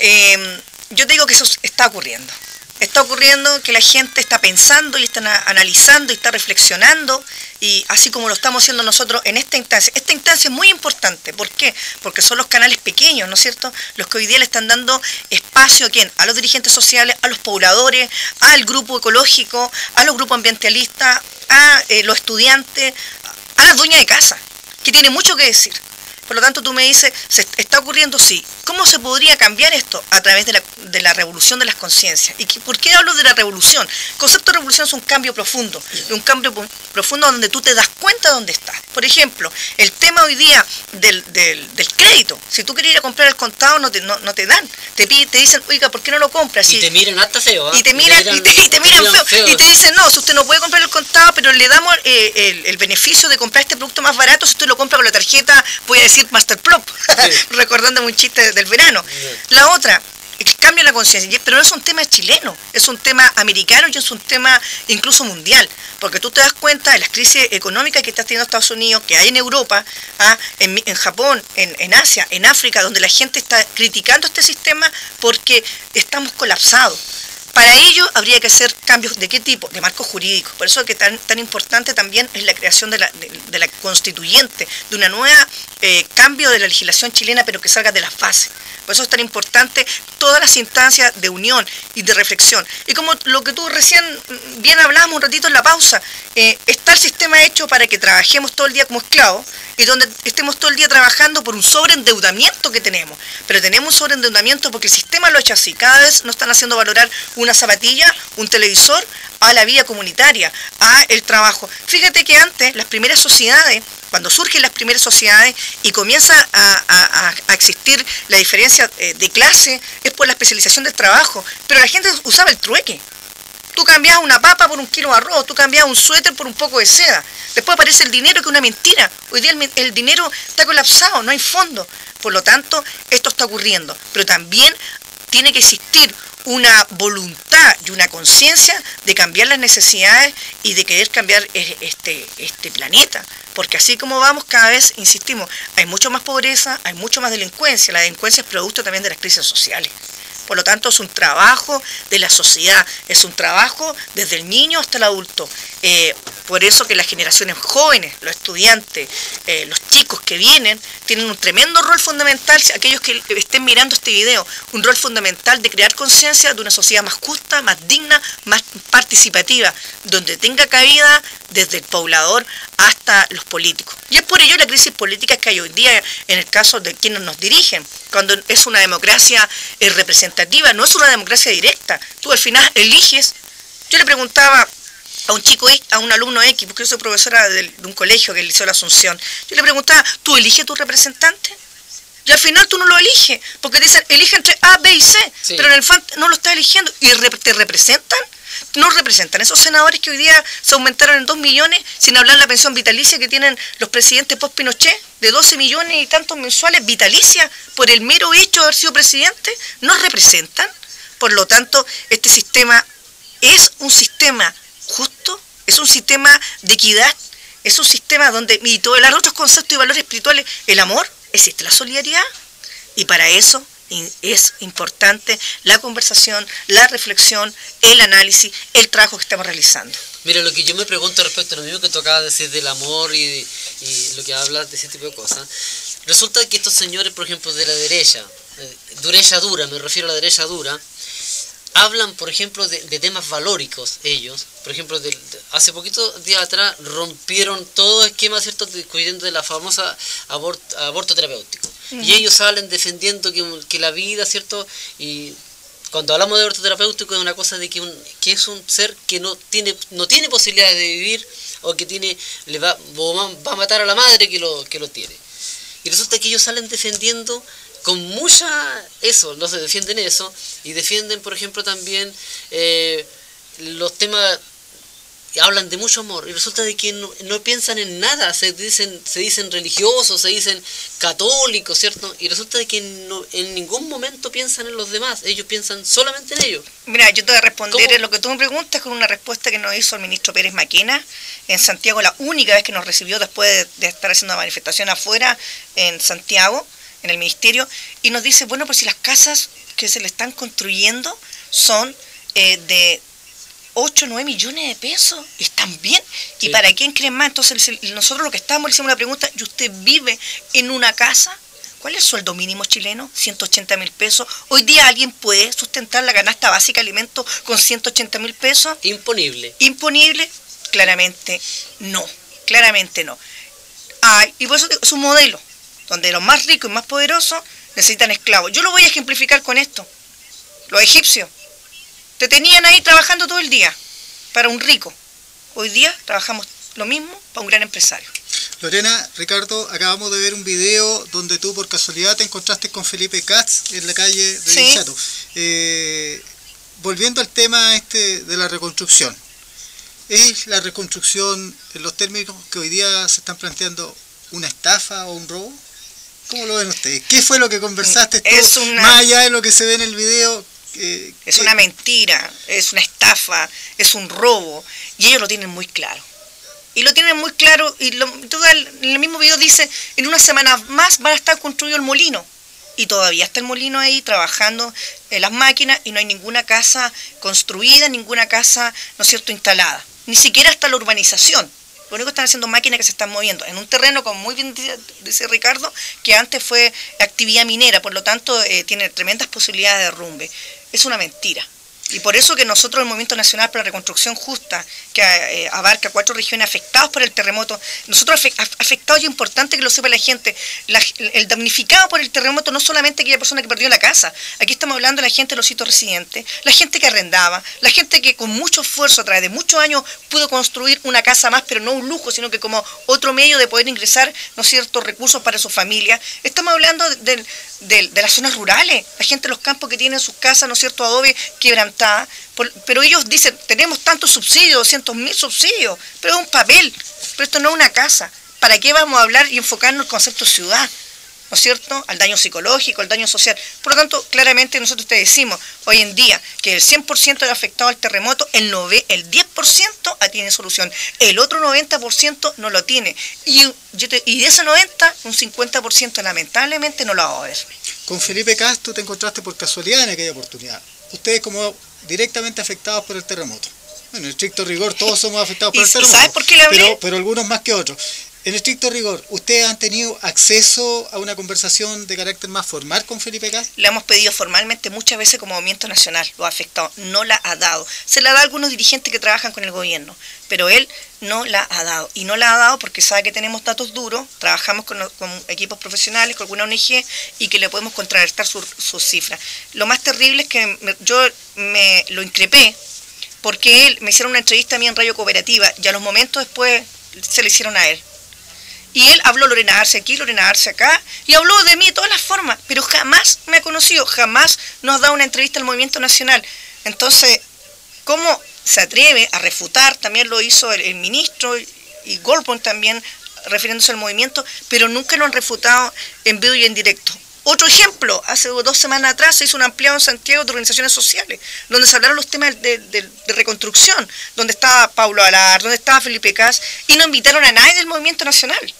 yo te digo que eso está ocurriendo. Está ocurriendo que la gente está pensando y está analizando y está reflexionando, y así como lo estamos haciendo nosotros en esta instancia. Esta instancia es muy importante. ¿Por qué? Porque son los canales pequeños, ¿no es cierto?, los que hoy día le están dando espacio ¿a quién? A los dirigentes sociales, a los pobladores, al grupo ecológico, a los grupos ambientalistas, a los estudiantes, a las dueñas de casa, que tienen mucho que decir. Por lo tanto, tú me dices, ¿se está ocurriendo? Sí. ¿Cómo se podría cambiar esto? A través de la revolución de las conciencias. ¿Y por qué hablo de la revolución? El concepto de revolución es un cambio profundo. Un cambio profundo donde tú te das cuenta de dónde estás. Por ejemplo, el tema hoy día del crédito. Si tú quieres ir a comprar al contado, no te dan. Te dicen, oiga, ¿por qué no lo compras? Y te miran hasta feo, ¿eh? Y te miran feo. Y te dicen, no, si usted no puede comprar el contado, pero le damos el beneficio de comprar este producto más barato si usted lo compra con la tarjeta, voy a decir Masterplop, sí. Recordándome un chiste del verano. La otra, el cambio de la conciencia, pero no es un tema chileno, es un tema americano y es un tema incluso mundial, porque tú te das cuenta de las crisis económicas que está teniendo Estados Unidos, que hay en Europa, en Japón, en Asia, en África, donde la gente está criticando este sistema porque estamos colapsados. Para ello habría que hacer cambios de qué tipo, de marco jurídico. Por eso que tan importante también es la creación de la constituyente, de una nueva cambio de la legislación chilena, pero que salga de las bases. Por eso es tan importante todas las instancias de unión y de reflexión. Y como lo que tú recién bien hablábamos un ratito en la pausa, está el sistema hecho para que trabajemos todo el día como esclavos y donde estemos todo el día trabajando por un sobreendeudamiento que tenemos. Pero tenemos un sobreendeudamiento porque el sistema lo ha hecho así. Cada vez nos están haciendo valorar una zapatilla, un televisor, a la vida comunitaria, a el trabajo. Fíjate que antes las primeras sociedades, cuando surgen las primeras sociedades y comienza a existir la diferencia de clase, es por la especialización del trabajo, pero la gente usaba el trueque. Tú cambiabas una papa por un kilo de arroz, tú cambiabas un suéter por un poco de seda. Después aparece el dinero, que es una mentira. Hoy día el dinero está colapsado, no hay fondo. Por lo tanto, esto está ocurriendo. Pero también tiene que existir una voluntad y una conciencia de cambiar las necesidades y de querer cambiar este planeta. Porque así como vamos, cada vez, insistimos, hay mucho más pobreza, hay mucho más delincuencia. La delincuencia es producto también de las crisis sociales. Por lo tanto, es un trabajo de la sociedad, es un trabajo desde el niño hasta el adulto. Por eso que las generaciones jóvenes, los estudiantes, los chicos que vienen, tienen un tremendo rol fundamental, aquellos que estén mirando este video, un rol fundamental de crear conciencia de una sociedad más justa, más digna, más participativa, donde tenga cabida desde el poblador hasta los políticos. Y es por ello la crisis política que hay hoy día en el caso de quienes nos dirigen, cuando es una democracia representativa, no es una democracia directa. Tú al final eliges. Yo le preguntaba a un chico, a un alumno X, porque yo soy profesora de un colegio que es el Liceo de la Asunción, yo le preguntaba, ¿tú eliges tu representante? Y al final tú no lo eliges, porque te dicen, elige entre A, B y C, sí. Pero en el fondo no lo estás eligiendo. ¿Y te representan? No representan. Esos senadores que hoy día se aumentaron en 2 millones, sin hablar de la pensión vitalicia que tienen los presidentes post-Pinochet, de 12 millones y tantos mensuales, vitalicia, por el mero hecho de haber sido presidente, no representan. Por lo tanto, este sistema es un sistema justo, es un sistema de equidad, es un sistema donde, y todos los otros conceptos y valores espirituales, el amor, existe la solidaridad, y para eso es importante la conversación, la reflexión, el análisis, el trabajo que estamos realizando. Mira, lo que yo me pregunto respecto a lo mismo que tocaba decir del amor y lo que hablas de ese tipo de cosas, resulta que estos señores, por ejemplo, de la derecha dura, me refiero a la derecha dura, hablan, por ejemplo, de temas valóricos, ellos. Por ejemplo, hace poquitos días atrás rompieron todo esquema, ¿cierto?, discutiendo de la famosa aborto terapéutico. Y ellos salen defendiendo que la vida, ¿cierto?, y cuando hablamos de aborto terapéutico es una cosa de que es un ser que no tiene posibilidades de vivir, o que va a matar a la madre que lo tiene. Y resulta que ellos salen defendiendo con no se defienden eso, y defienden, por ejemplo, también los temas, hablan de mucho amor, y resulta de que no piensan en nada, se dicen religiosos, se dicen católicos, ¿cierto? Y resulta de que en ningún momento piensan en los demás, ellos piensan solamente en ellos. Mira, yo te voy a responder en lo que tú me preguntas con una respuesta que nos hizo el ministro Pérez Maquena en Santiago, la única vez que nos recibió después de estar haciendo una manifestación afuera en Santiago, en el ministerio, y nos dice, bueno, pues si las casas que se le están construyendo son de 8 o 9 millones de pesos, están bien, sí. ¿Y para quién creen más? Entonces nosotros lo que estamos, le hicimos una pregunta, ¿y usted vive en una casa? ¿Cuál es el sueldo mínimo chileno? 180.000 pesos. ¿Hoy día alguien puede sustentar la canasta básica de alimentos con 180.000 pesos? Imponible. ¿Imponible? Claramente no, y por eso es un modelo donde los más ricos y más poderosos necesitan esclavos. Yo lo voy a ejemplificar con esto. Los egipcios te tenían ahí trabajando todo el día para un rico. Hoy día trabajamos lo mismo para un gran empresario. Lorena, Ricardo, acabamos de ver un video donde tú por casualidad te encontraste con Felipe Katz en la calle de Dichato. Volviendo al tema de la reconstrucción. ¿Es la reconstrucción, en los términos que hoy día se están planteando, una estafa o un robo? ¿Cómo lo ven ustedes? ¿Qué fue lo que conversaste tú, más allá de lo que se ve en el video? Es una mentira, es una estafa, es un robo, y ellos lo tienen muy claro. Y lo tienen muy claro, y en el mismo video dice, en una semana más va a estar construido el molino. Y todavía está el molino ahí trabajando en las máquinas, y no hay ninguna casa construida, ninguna casa, ¿no es cierto?, instalada. Ni siquiera hasta la urbanización. Lo único que están haciendo máquinas que se están moviendo en un terreno, como muy bien dice Ricardo, que antes fue actividad minera, por lo tanto tiene tremendas posibilidades de derrumbe. Es una mentira. Y por eso que nosotros, el Movimiento Nacional para la Reconstrucción Justa, que abarca 4 regiones afectadas por el terremoto, nosotros afectados, y es importante que lo sepa la gente, el damnificado por el terremoto no solamente aquella persona que perdió la casa, aquí estamos hablando de la gente de los sitios residentes, la gente que arrendaba, la gente que con mucho esfuerzo a través de muchos años pudo construir una casa más, pero no un lujo, sino que como otro medio de poder ingresar, ¿no es cierto?, recursos para su familia. Estamos hablando de las zonas rurales, la gente de los campos que tienen sus casas, ¿no es cierto?, adobe quebrantada, pero ellos dicen, tenemos tantos subsidios, 200.000 subsidios, pero es un papel, pero esto no es una casa. ¿Para qué vamos a hablar y enfocarnos en el concepto ciudad? ¿No es cierto?, al daño psicológico, al daño social. Por lo tanto, claramente nosotros te decimos, hoy en día, que el 100% de afectado al terremoto, el 10% tiene solución, el otro 90% no lo tiene. Y de ese 90%, un 50% lamentablemente no lo va a ver. Con Felipe Castro te encontraste por casualidad en aquella oportunidad. Ustedes como directamente afectados por el terremoto. Bueno, en estricto rigor todos somos afectados por el terremoto. ¿Sabes por qué le hablé? Pero algunos más que otros. En estricto rigor, ¿ustedes han tenido acceso a una conversación de carácter más formal con Felipe Katz? Le hemos pedido formalmente muchas veces como Movimiento Nacional, lo ha afectado, no la ha dado. Se la da a algunos dirigentes que trabajan con el gobierno, pero él no la ha dado. Y no la ha dado porque sabe que tenemos datos duros, trabajamos con equipos profesionales, con alguna ONG, y que le podemos contrarrestar sus cifras. Lo más terrible es que yo me lo increpé porque él me hicieron una entrevista a mí en Radio Cooperativa y a los momentos después se le hicieron a él. Y él habló Lorena Arce aquí, Lorena Arce acá, y habló de mí de todas las formas, pero jamás me ha conocido, jamás nos ha dado una entrevista al Movimiento Nacional. Entonces, ¿cómo se atreve a refutar? También lo hizo el ministro y Goldborn también, refiriéndose al movimiento, pero nunca lo han refutado en vivo y en directo. Otro ejemplo, hace 2 semanas atrás se hizo un ampliado en Santiago de organizaciones sociales, donde se hablaron los temas de reconstrucción, donde estaba Paulo Alar, donde estaba Felipe Katz, y no invitaron a nadie del Movimiento Nacional.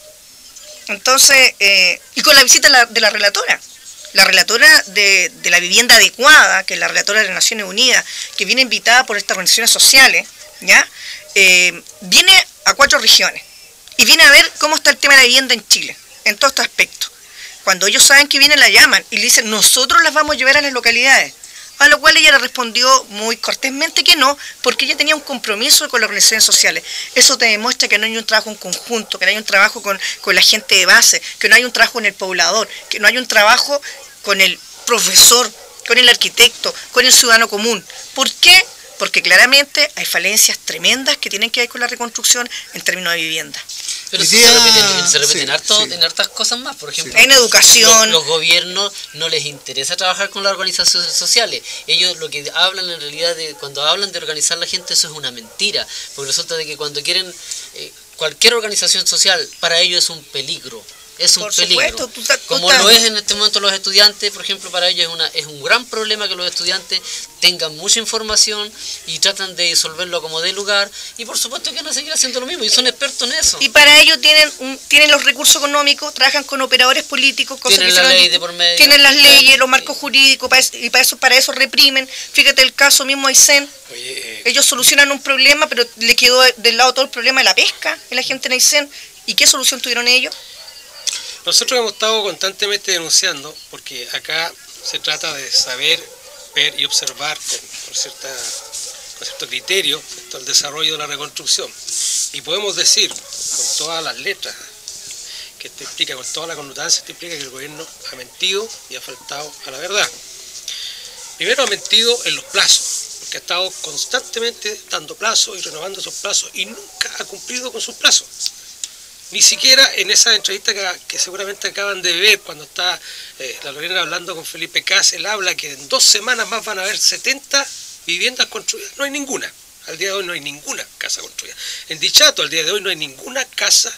Entonces, y con la visita de la relatora. la relatora de la vivienda adecuada, que es la relatora de las Naciones Unidas, que viene invitada por estas organizaciones sociales, ¿ya? Viene a 4 regiones y viene a ver cómo está el tema de la vivienda en Chile, en todos estos aspectos. Cuando ellos saben que vienen, la llaman y le dicen, nosotros las vamos a llevar a las localidades. A lo cual ella le respondió muy cortésmente que no, porque ella tenía un compromiso con las organizaciones sociales. Eso te demuestra que no hay un trabajo en conjunto, que no hay un trabajo con la gente de base, que no hay un trabajo con el poblador, que no hay un trabajo con el profesor, con el arquitecto, con el ciudadano común. ¿Por qué? Porque claramente hay falencias tremendas que tienen que ver con la reconstrucción en términos de vivienda. Pero se repiten en hartas cosas más. Por ejemplo, en educación. Los gobiernos no les interesa trabajar con las organizaciones sociales. Ellos lo que hablan en realidad, cuando hablan de organizar la gente, eso es una mentira. Porque resulta de que cuando quieren cualquier organización social, para ellos es un peligro. Es un peligro. Como lo es en este momento los estudiantes, por ejemplo, para ellos es un gran problema que los estudiantes tengan mucha información y tratan de disolverlo como de lugar, y por supuesto que van a seguir haciendo lo mismo y son expertos en eso. Y para ello tienen los recursos económicos, trabajan con operadores políticos, tienen la ley de por medio, tienen las leyes, los marcos jurídicos, y para eso reprimen. Fíjate el caso mismo Aysén. Ellos solucionan un problema, pero le quedó del lado todo el problema de la pesca en la gente en Aysén. ¿Y qué solución tuvieron ellos? Nosotros hemos estado constantemente denunciando, porque acá se trata de saber, ver y observar con cierto criterio el desarrollo de la reconstrucción. Y podemos decir, con todas las letras que te explica, con toda la connotancia, te explica que el gobierno ha mentido y ha faltado a la verdad. Primero ha mentido en los plazos, porque ha estado constantemente dando plazos y renovando esos plazos y nunca ha cumplido con sus plazos. Ni siquiera en esa entrevista que seguramente acaban de ver cuando está la Lorena hablando con Felipe Cas, él habla que en 2 semanas más van a haber 70 viviendas construidas. No hay ninguna. Al día de hoy no hay ninguna casa construida. En Dichato al día de hoy no hay ninguna casa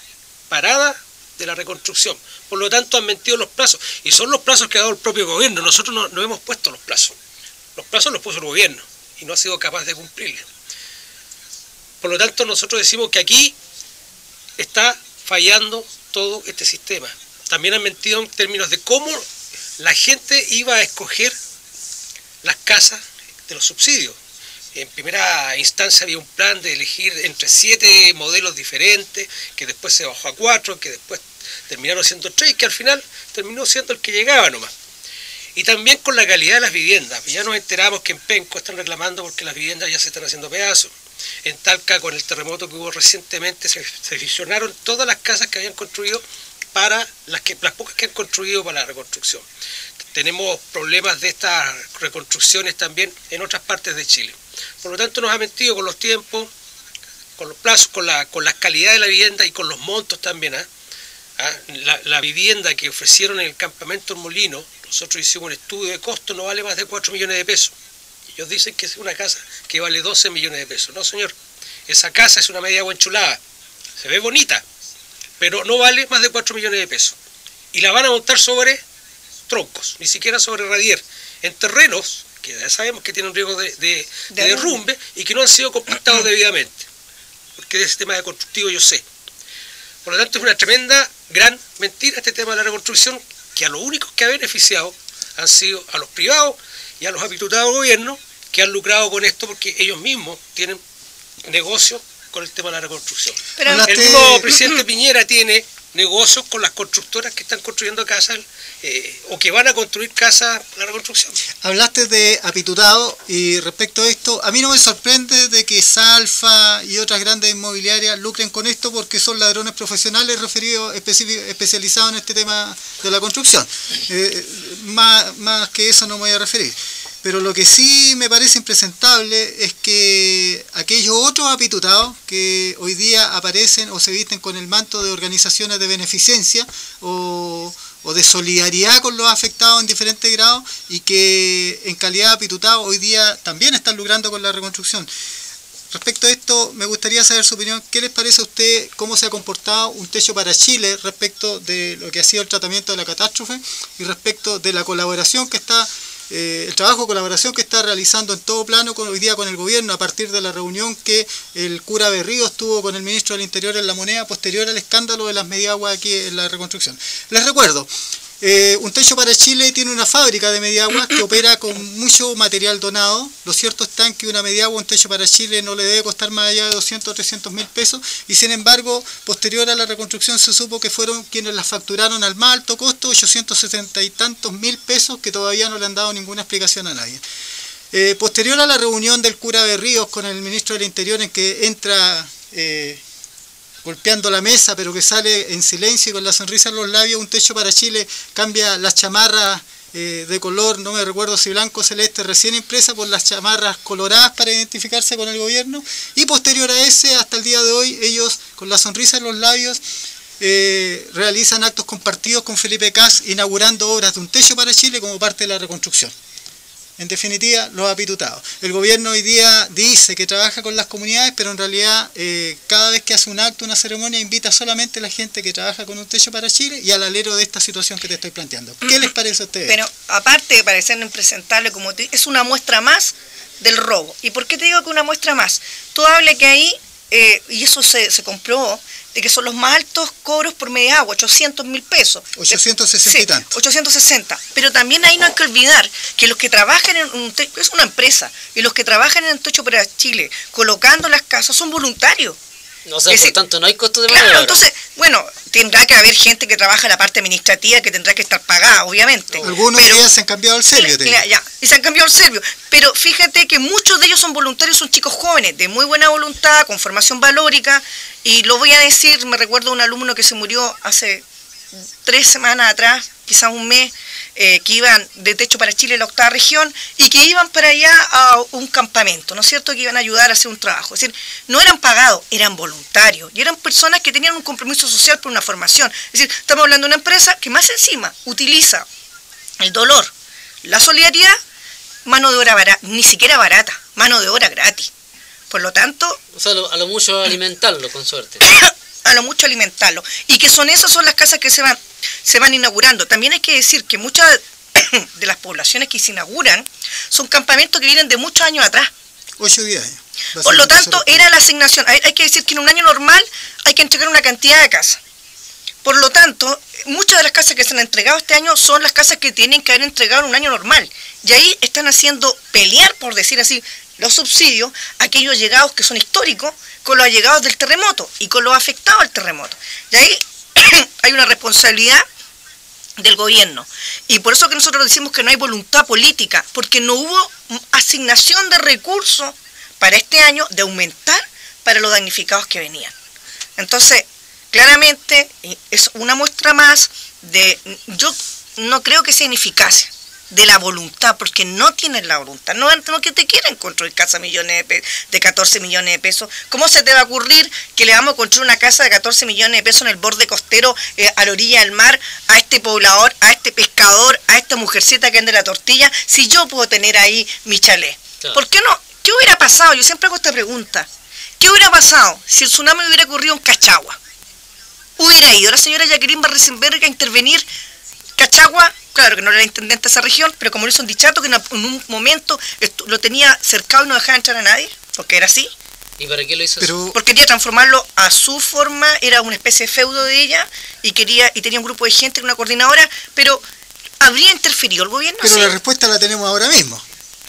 parada de la reconstrucción. Por lo tanto han mentido los plazos. Y son los plazos que ha dado el propio gobierno. Nosotros no hemos puesto los plazos. Los plazos los puso el gobierno y no ha sido capaz de cumplirlos. Por lo tanto nosotros decimos que aquí está fallando todo este sistema. También han mentido en términos de cómo la gente iba a escoger las casas de los subsidios. En primera instancia había un plan de elegir entre 7 modelos diferentes, que después se bajó a 4, que después terminaron siendo 3, que al final terminó siendo el que llegaba nomás. Y también con la calidad de las viviendas. Ya nos enteramos que en Penco están reclamando porque las viviendas ya se están haciendo pedazos. En Talca, con el terremoto que hubo recientemente, se visionaron todas las casas que habían construido para las pocas que han construido para la reconstrucción. Tenemos problemas de estas reconstrucciones también en otras partes de Chile. Por lo tanto, nos ha mentido con los tiempos, con los plazos, con la calidad de la vivienda y con los montos también. La vivienda que ofrecieron en el campamento El Molino, nosotros hicimos un estudio de costo, no vale más de 4 millones de pesos. Ellos dicen que es una casa que vale 12 millones de pesos. No, señor. Esa casa es una media enchulada. Se ve bonita, pero no vale más de 4 millones de pesos. Y la van a montar sobre troncos, ni siquiera sobre radier, en terrenos que ya sabemos que tienen riesgo de derrumbe y que no han sido compactados debidamente. Porque de ese tema de constructivo yo sé. Por lo tanto, es una tremenda, gran mentira este tema de la reconstrucción, que a los únicos que ha beneficiado han sido a los privados y a los apitutados gobiernos, que han lucrado con esto porque ellos mismos tienen negocios con el tema de la reconstrucción. Pero el mismo presidente Piñera tiene negocios con las constructoras que están construyendo casas o que van a construir casas para la reconstrucción. Hablaste de apitutado y respecto a esto, a mí no me sorprende de que Salfa y otras grandes inmobiliarias lucren con esto porque son ladrones profesionales referidos especializados en este tema de la construcción. Más que eso no me voy a referir. Pero lo que sí me parece impresentable es que aquellos otros apitutados que hoy día aparecen o se visten con el manto de organizaciones de beneficencia o de solidaridad con los afectados en diferentes grados y que en calidad de apitutados hoy día también están lucrando con la reconstrucción. Respecto a esto, me gustaría saber su opinión. ¿Qué les parece a usted cómo se ha comportado un techo para Chile respecto de lo que ha sido el tratamiento de la catástrofe y respecto de la colaboración que está el trabajo de colaboración que está realizando en todo plano hoy día con el gobierno a partir de la reunión que el cura Berríos tuvo con el ministro del Interior en La Moneda posterior al escándalo de las mediaguas aquí en la reconstrucción? Les recuerdo, Un Techo para Chile tiene una fábrica de mediaguas que opera con mucho material donado. Lo cierto está en que una mediagua, un Techo para Chile, no le debe costar más allá de 200 o 300 mil pesos, y sin embargo, posterior a la reconstrucción se supo que fueron quienes las facturaron al más alto costo, 870 y tantos mil pesos, que todavía no le han dado ninguna explicación a nadie. Posterior a la reunión del cura Berríos con el ministro del Interior, en que entra golpeando la mesa, pero que sale en silencio y con la sonrisa en los labios, un Techo para Chile cambia las chamarras de color, no me recuerdo si blanco o celeste, recién impresa, por las chamarras coloradas para identificarse con el gobierno, y posterior a ese, hasta el día de hoy, ellos con la sonrisa en los labios realizan actos compartidos con Felipe Cas, inaugurando obras de un Techo para Chile como parte de la reconstrucción. En definitiva, los apitutados. El gobierno hoy día dice que trabaja con las comunidades, pero en realidad cada vez que hace un acto, una ceremonia, invita solamente a la gente que trabaja con un Techo para Chile y al alero de esta situación que te estoy planteando. ¿Qué les parece a ustedes? Pero aparte de parecer impresentable, como es una muestra más del robo. ¿Y por qué te digo que una muestra más? Tú hablas que ahí, y eso se comprobó, de que son los más altos cobros por mediagua, 800 mil pesos. 860 y tanto. 860. Pero también ahí no hay que olvidar que los que trabajan es una empresa, y los que trabajan en el Techo para Chile, colocando las casas, son voluntarios. O sea, por tanto, no hay costo de mano de obra. Entonces, bueno, tendrá que haber gente que trabaja en la parte administrativa que tendrá que estar pagada, obviamente. Algunos ya se han cambiado al serbio. Y se han cambiado al serbio. Pero fíjate que muchos de ellos son voluntarios, son chicos jóvenes, de muy buena voluntad, con formación valórica. Y lo voy a decir, me recuerdo un alumno que se murió hace 3 semanas atrás, quizás un mes, que iban de Techo para Chile, la 8ª región, y que iban para allá a un campamento, ¿no es cierto?, que iban a ayudar a hacer un trabajo. Es decir, no eran pagados, eran voluntarios, y eran personas que tenían un compromiso social por una formación. Es decir, estamos hablando de una empresa que más encima utiliza el dolor, la solidaridad, mano de obra barata, ni siquiera barata, mano de obra gratis. Por lo tanto... O sea, a lo mucho alimentarlo, con suerte. A lo mucho alimentarlo. Y que esas son las casas que se van inaugurando. También hay que decir que muchas de las poblaciones que se inauguran son campamentos que vienen de muchos años atrás. 8 o 10 años. Por lo tanto, era la asignación. Hay que decir que en un año normal hay que entregar una cantidad de casas. Por lo tanto, muchas de las casas que se han entregado este año son las casas que tienen que haber entregado en un año normal. Y ahí están haciendo pelear, por decir así, los subsidios a aquellos allegados que son históricos con los allegados del terremoto y con los afectados al terremoto. Y ahí hay una responsabilidad del gobierno. Y por eso que nosotros decimos que no hay voluntad política, porque no hubo asignación de recursos para este año de aumentar para los damnificados que venían. Entonces, claramente es una muestra más de, yo no creo que sea ineficacia de la voluntad, porque no tienen la voluntad, no que te quieren construir casa de 14 millones de pesos. ¿Cómo se te va a ocurrir que le vamos a construir una casa de 14 millones de pesos en el borde costero, a la orilla del mar, a este poblador, a este pescador, a esta mujercita que anda la tortilla, si yo puedo tener ahí mi chalet? Claro. ¿Por qué no? ¿Qué hubiera pasado? Yo siempre hago esta pregunta. ¿Qué hubiera pasado si el tsunami hubiera ocurrido en Cachagua? ¿Hubiera ido la señora Jacqueline Barrisenberg a intervenir Cachagua? Claro que no era intendente de esa región, pero como lo hizo un Dichato, que en un momento lo tenía cercado y no dejaba entrar a nadie, porque era así. ¿Y para qué lo hizo? Porque quería transformarlo a su forma, era una especie de feudo de ella, y tenía un grupo de gente, una coordinadora, pero ¿habría interferido el gobierno? Pero sí. La respuesta la tenemos ahora mismo.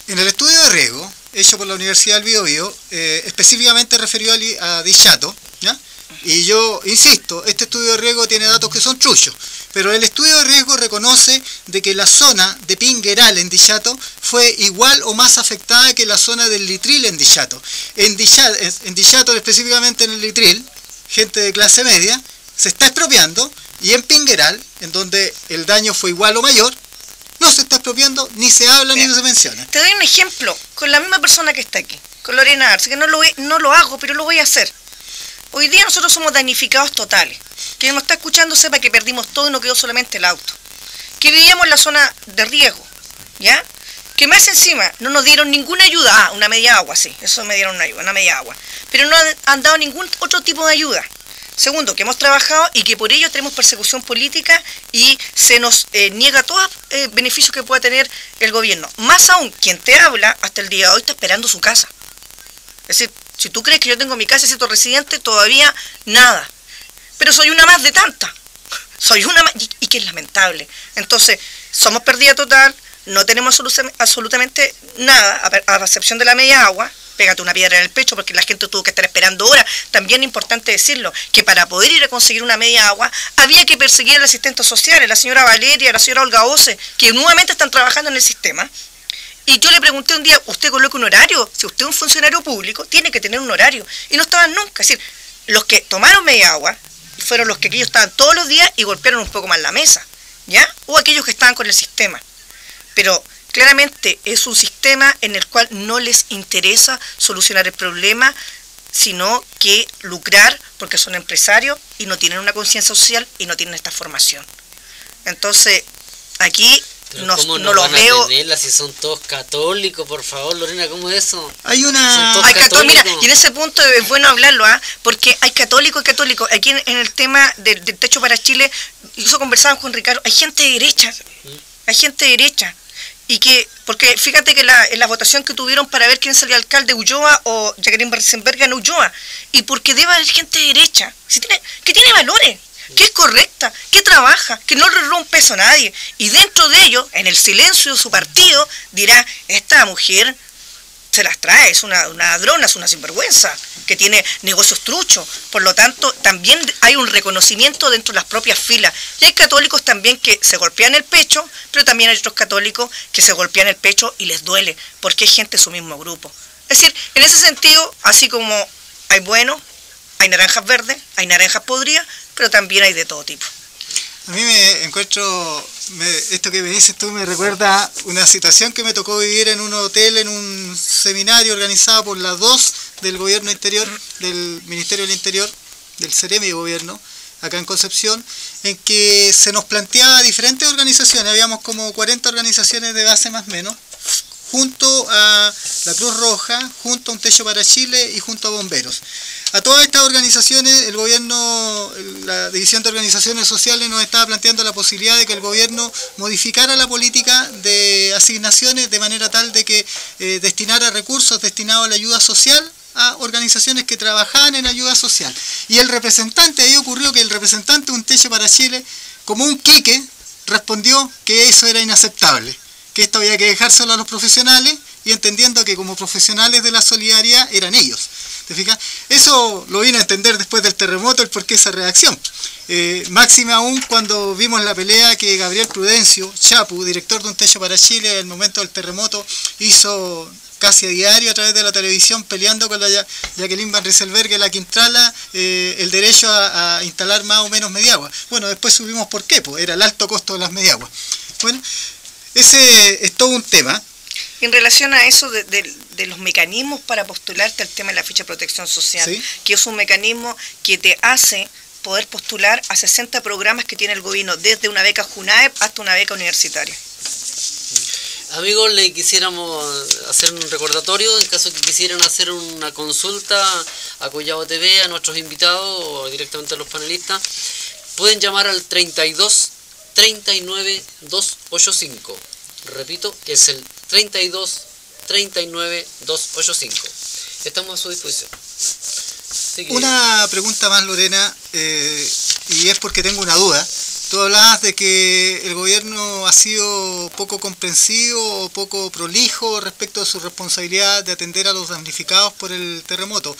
En el estudio de riego, hecho por la Universidad del Biobío, específicamente referió a Dichato, ¿ya? Y yo insisto, este estudio de riesgo tiene datos que son truchos, pero el estudio de riesgo reconoce de que la zona de Pingueral en Dichato fue igual o más afectada que la zona del Litril en Dichato. En Dichato, específicamente en el Litril, gente de clase media se está expropiando, y en Pingueral, en donde el daño fue igual o mayor, no se está expropiando, ni se habla, ni se menciona. Te doy un ejemplo, con la misma persona que está aquí, con Lorena Arce, que no lo hago, pero lo voy a hacer. Hoy día nosotros somos damnificados totales. Quien nos está escuchando sepa que perdimos todo y no quedó solamente el auto. Que vivíamos en la zona de riesgo, ¿ya? Que más encima no nos dieron ninguna ayuda. Una media agua, sí, eso me dieron una media agua. Pero no han dado ningún otro tipo de ayuda. Segundo, que hemos trabajado y que por ello tenemos persecución política y se nos niega todos los beneficios que pueda tener el gobierno. Más aún, quien te habla hasta el día de hoy está esperando su casa. Es decir, si tú crees que yo tengo mi casa y siento residente, todavía nada. Pero soy una más de tantas. soy una y que es lamentable. Entonces, somos pérdida total, no tenemos absolutamente nada, a excepción de la media agua. Pégate una piedra en el pecho porque la gente tuvo que estar esperando horas. También es importante decirlo, que para poder ir a conseguir una media agua había que perseguir a los asistentes sociales, la señora Valeria, la señora Olga Oce, que nuevamente están trabajando en el sistema. Y yo le pregunté un día, ¿usted coloca un horario? Si usted es un funcionario público, tiene que tener un horario. Y no estaban nunca. Es decir, los que tomaron media agua fueron los que aquellos estaban todos los días y golpearon un poco más la mesa, ¿ya? O aquellos que estaban con el sistema. Pero claramente es un sistema en el cual no les interesa solucionar el problema, sino que lucrar porque son empresarios y no tienen una conciencia social y no tienen esta formación. Entonces, aquí no lo veo. Si son todos católicos, por favor, Lorena, ¿cómo es eso? Hay una... Mira, y en ese punto es bueno hablarlo, porque hay católicos y católicos. Aquí en el tema del Techo para Chile, incluso conversábamos con Ricardo, hay gente de derecha, y que, porque fíjate que en la votación que tuvieron para ver quién salía alcalde, Ulloa o Jacqueline Barrisenberg, ganó Ulloa, y porque debe haber gente de derecha, que tiene valores, que es correcta, que trabaja, que no le rompe un peso a nadie, y dentro de ello, en el silencio de su partido, dirá, esta mujer se las trae, es una ladrona, es una sinvergüenza, que tiene negocios truchos. Por lo tanto, también hay un reconocimiento dentro de las propias filas. Y hay católicos también que se golpean el pecho, pero también hay otros católicos que se golpean el pecho y les duele, porque hay gente de su mismo grupo. Es decir, en ese sentido, así como hay buenos, hay naranjas verdes, hay naranjas podridas, pero también hay de todo tipo. A mí me encuentro, esto que me dices tú me recuerda una situación que me tocó vivir en un hotel, en un seminario organizado por las dos del Gobierno Interior, del Ministerio del Interior, del Ceremi de Gobierno, acá en Concepción, en que se nos planteaba diferentes organizaciones, habíamos como 40 organizaciones de base más o menos, junto a la Cruz Roja, junto a Un Techo para Chile y junto a Bomberos. A todas estas organizaciones, el gobierno, la División de Organizaciones Sociales nos estaba planteando la posibilidad de que el gobierno modificara la política de asignaciones de manera tal de que destinara recursos destinados a la ayuda social a organizaciones que trabajaban en ayuda social. Y el representante, ahí ocurrió que el representante de Un Techo para Chile, como un quique, respondió que eso era inaceptable, que esto había que dejárselo a los profesionales y entendiendo que como profesionales de la solidaridad eran ellos. ¿Te fijas? Eso lo vine a entender después del terremoto, el porqué esa reacción. Máxima aún cuando vimos la pelea que Gabriel Prudencio, Chapu, director de Un Techo para Chile, en el momento del terremoto, hizo casi a diario a través de la televisión peleando con la Jacqueline Barrisenberg, la Quintrala, el derecho a instalar más o menos mediagua. Bueno, después supimos por qué, pues era el alto costo de las mediaguas. Bueno, ese es todo un tema. En relación a eso de los mecanismos para postularte al tema de la ficha de protección social, ¿sí? Que es un mecanismo que te hace poder postular a 60 programas que tiene el gobierno, desde una beca JUNAEP hasta una beca universitaria. Amigos, le quisiéramos hacer un recordatorio en caso que quisieran hacer una consulta a Collao TV, a nuestros invitados o directamente a los panelistas. Pueden llamar al 32 39 285. Repito, es el 32 39 285. Estamos a su disposición. Una pregunta más, Lorena, y es porque tengo una duda. Tú hablabas de que el gobierno ha sido poco comprensivo o poco prolijo respecto a su responsabilidad de atender a los damnificados por el terremoto.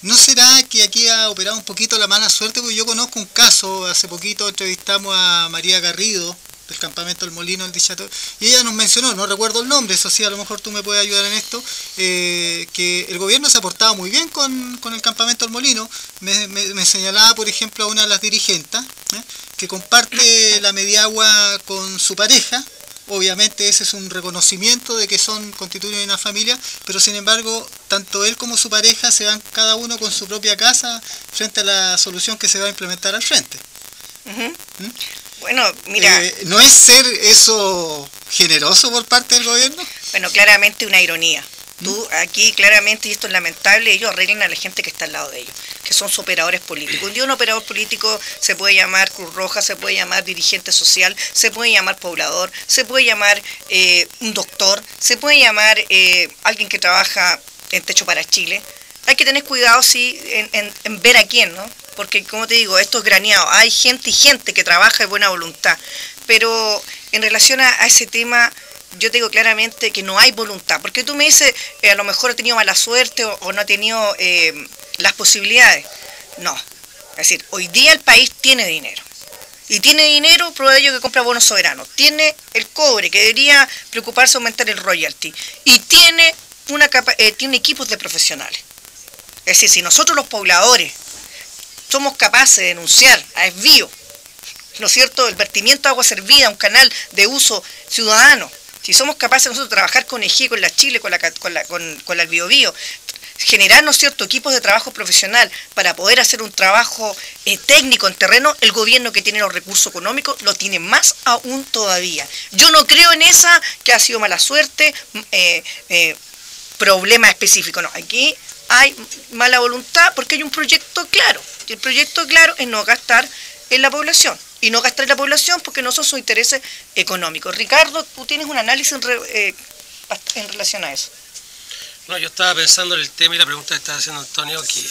¿No será que aquí ha operado un poquito la mala suerte? Porque yo conozco un caso, hace poquito entrevistamos a María Garrido, del campamento del Molino, el Dichato, y ella nos mencionó, no recuerdo el nombre, eso sí, a lo mejor tú me puedes ayudar en esto, que el gobierno se ha portado muy bien con el campamento del Molino. Me señalaba, por ejemplo, a una de las dirigentes, que comparte la mediagua con su pareja. Obviamente ese es un reconocimiento de que constituyen una familia, pero sin embargo, tanto él como su pareja se van cada uno con su propia casa frente a la solución que se va a implementar al frente. Uh-huh. Bueno, mira... ¿No es ser eso generoso por parte del gobierno? Bueno, claramente una ironía. Tú aquí claramente, y esto es lamentable, ellos arreglan a la gente que está al lado de ellos, que son sus operadores políticos. Un día un operador político se puede llamar Cruz Roja, se puede llamar dirigente social, se puede llamar poblador, se puede llamar un doctor, se puede llamar alguien que trabaja en Techo para Chile. Hay que tener cuidado, sí, en ver a quién, ¿no? porque como te digo, esto es graneado, hay gente y gente que trabaja de buena voluntad, pero en relación a ese tema, yo te digo claramente que no hay voluntad, porque tú me dices, a lo mejor ha tenido mala suerte o no ha tenido las posibilidades. No, es decir, hoy día el país tiene dinero. Y tiene dinero, prueba de ello que compra bonos soberanos. Tiene el cobre, que debería preocuparse de aumentar el royalty. Y tiene tiene equipos de profesionales. Es decir, si nosotros los pobladores somos capaces de denunciar a Esvío, ¿no es cierto?, el vertimiento de agua servida, un canal de uso ciudadano, si somos capaces nosotros de trabajar con EGIE, con la Chile, con la Biobío, generar, ¿no es cierto?, equipos de trabajo profesional para poder hacer un trabajo técnico en terreno, el gobierno que tiene los recursos económicos lo tiene más aún todavía. Yo no creo en esa que ha sido mala suerte, problema específico, no, aquí hay mala voluntad porque hay un proyecto claro, y el proyecto claro es no gastar en la población, y no gastar en la población porque no son sus intereses económicos. Ricardo, tú tienes un análisis en relación a eso. No, yo estaba pensando en el tema y la pregunta que estaba haciendo Antonio, que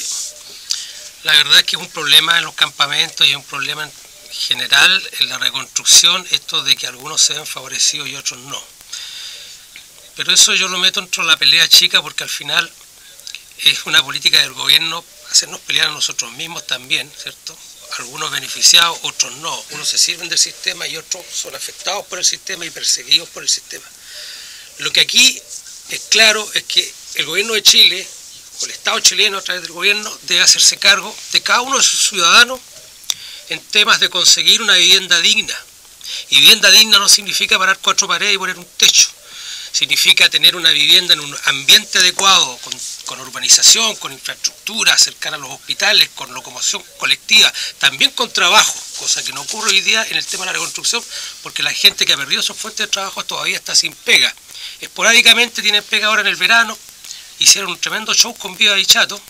la verdad es que es un problema en los campamentos y es un problema en general en la reconstrucción, esto de que algunos se ven favorecidos y otros no. Pero eso yo lo meto dentro de la pelea chica porque al final es una política del gobierno hacernos pelear a nosotros mismos también, ¿cierto? Algunos beneficiados, otros no. Unos se sirven del sistema y otros son afectados por el sistema y perseguidos por el sistema. Lo que aquí es claro es que el gobierno de Chile, o el Estado chileno a través del gobierno, debe hacerse cargo de cada uno de sus ciudadanos en temas de conseguir una vivienda digna. Y vivienda digna no significa parar 4 paredes y poner un techo. Significa tener una vivienda en un ambiente adecuado, con urbanización, con infraestructura, cercana a los hospitales, con locomoción colectiva, también con trabajo, cosa que no ocurre hoy día en el tema de la reconstrucción, porque la gente que ha perdido sus fuentes de trabajo todavía está sin pega. Esporádicamente tienen pega ahora en el verano, hicieron un tremendo show con Viva y Chato,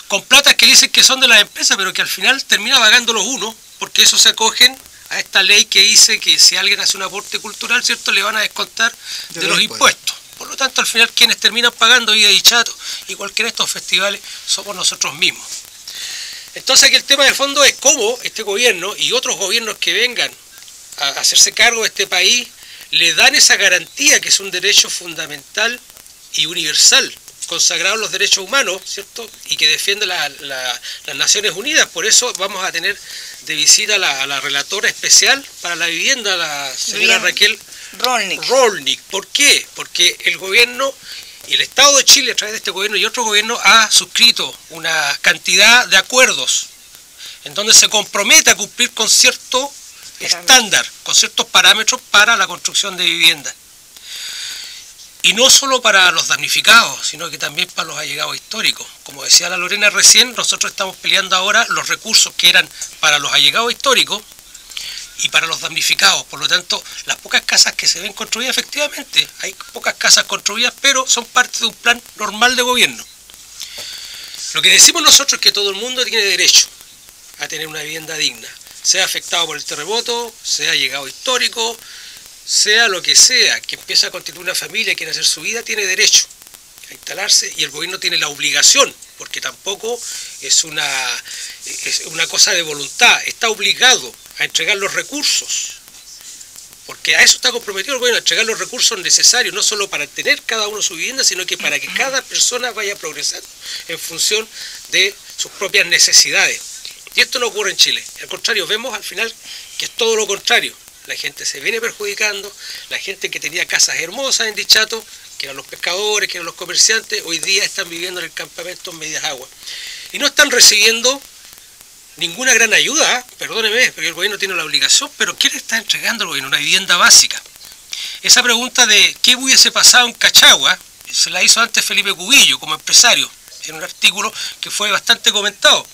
con platas que dicen que son de las empresas, pero que al final termina pagando los unos, porque esos se acogen a esta ley que dice que si alguien hace un aporte cultural, ¿cierto?, le van a descontar de los impuestos. Por lo tanto, al final quienes terminan pagando Vida y Chato y cualquiera de estos festivales somos nosotros mismos. Entonces aquí el tema de fondo es cómo este gobierno y otros gobiernos que vengan a hacerse cargo de este país le dan esa garantía que es un derecho fundamental y universal, consagrado en los derechos humanos, ¿cierto?, y que defiende las Naciones Unidas. Por eso vamos a tener de visita a la relatora especial para la vivienda, la señora Raquel Rolnik. ¿Por qué? Porque el gobierno y el Estado de Chile, a través de este gobierno y otros gobiernos, ha suscrito una cantidad de acuerdos en donde se compromete a cumplir con cierto estándar, con ciertos parámetros para la construcción de viviendas. Y no solo para los damnificados, sino que también para los allegados históricos. Como decía la Lorena recién, nosotros estamos peleando ahora los recursos que eran para los allegados históricos y para los damnificados. Por lo tanto, las pocas casas que se ven construidas, efectivamente, hay pocas casas construidas, pero son parte de un plan normal de gobierno. Lo que decimos nosotros es que todo el mundo tiene derecho a tener una vivienda digna, sea afectado por el terremoto, sea allegado histórico, sea lo que sea, que empiece a constituir una familia y quiere hacer su vida, tiene derecho a instalarse, y el gobierno tiene la obligación, porque tampoco es una cosa de voluntad, está obligado a entregar los recursos, porque a eso está comprometido el gobierno, a entregar los recursos necesarios, no solo para tener cada uno su vivienda, sino que para que cada persona vaya progresando en función de sus propias necesidades. Y esto no ocurre en Chile, al contrario, vemos al final que es todo lo contrario. La gente se viene perjudicando, la gente que tenía casas hermosas en Dichato, que eran los pescadores, que eran los comerciantes, hoy día están viviendo en el campamento en medias aguas. Y no están recibiendo ninguna gran ayuda, perdóneme, porque el gobierno tiene la obligación, pero ¿qué le está entregando el gobierno? Una vivienda básica. Esa pregunta de qué hubiese pasado en Cachagua, se la hizo antes Felipe Cubillo como empresario, en un artículo que fue bastante comentado.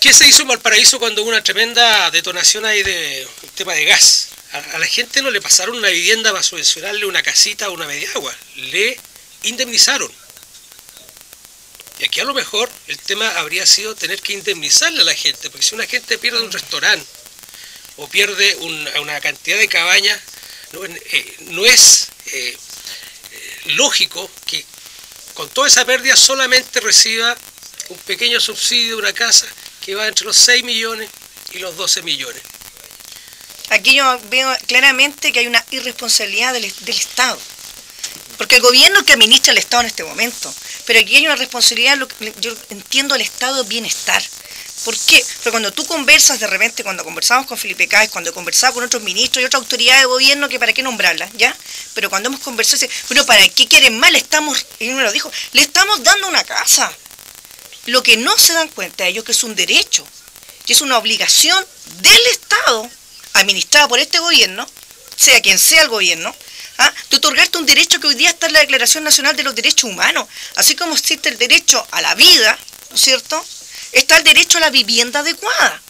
¿Qué se hizo en Valparaíso cuando hubo una tremenda detonación ahí de un tema de gas? A la gente no le pasaron una vivienda para subvencionarle una casita o una media agua, le indemnizaron. Y aquí a lo mejor el tema habría sido tener que indemnizarle a la gente, porque si una gente pierde un restaurante o pierde una cantidad de cabañas, no es lógico que con toda esa pérdida solamente reciba un pequeño subsidio de una casa que va entre los 6 millones y los 12 millones. Aquí yo veo claramente que hay una irresponsabilidad del Estado. Porque el gobierno es el que administra el Estado en este momento. Pero aquí hay una responsabilidad, yo entiendo, el estado de bienestar. ¿Por qué? Porque cuando tú conversas de repente, cuando conversamos con Felipe Cáez, cuando he conversado con otros ministros y otras autoridades de gobierno, que para qué nombrarlas, ¿ya? Pero cuando hemos conversado, dice, bueno, ¿para qué quieren más? Y uno me lo dijo, le estamos dando una casa. Lo que no se dan cuenta ellos que es un derecho, y es una obligación del Estado, administrado por este gobierno, sea quien sea el gobierno, de otorgarte un derecho que hoy día está en la Declaración Nacional de los Derechos Humanos, así como existe el derecho a la vida, ¿no es cierto?, está el derecho a la vivienda adecuada.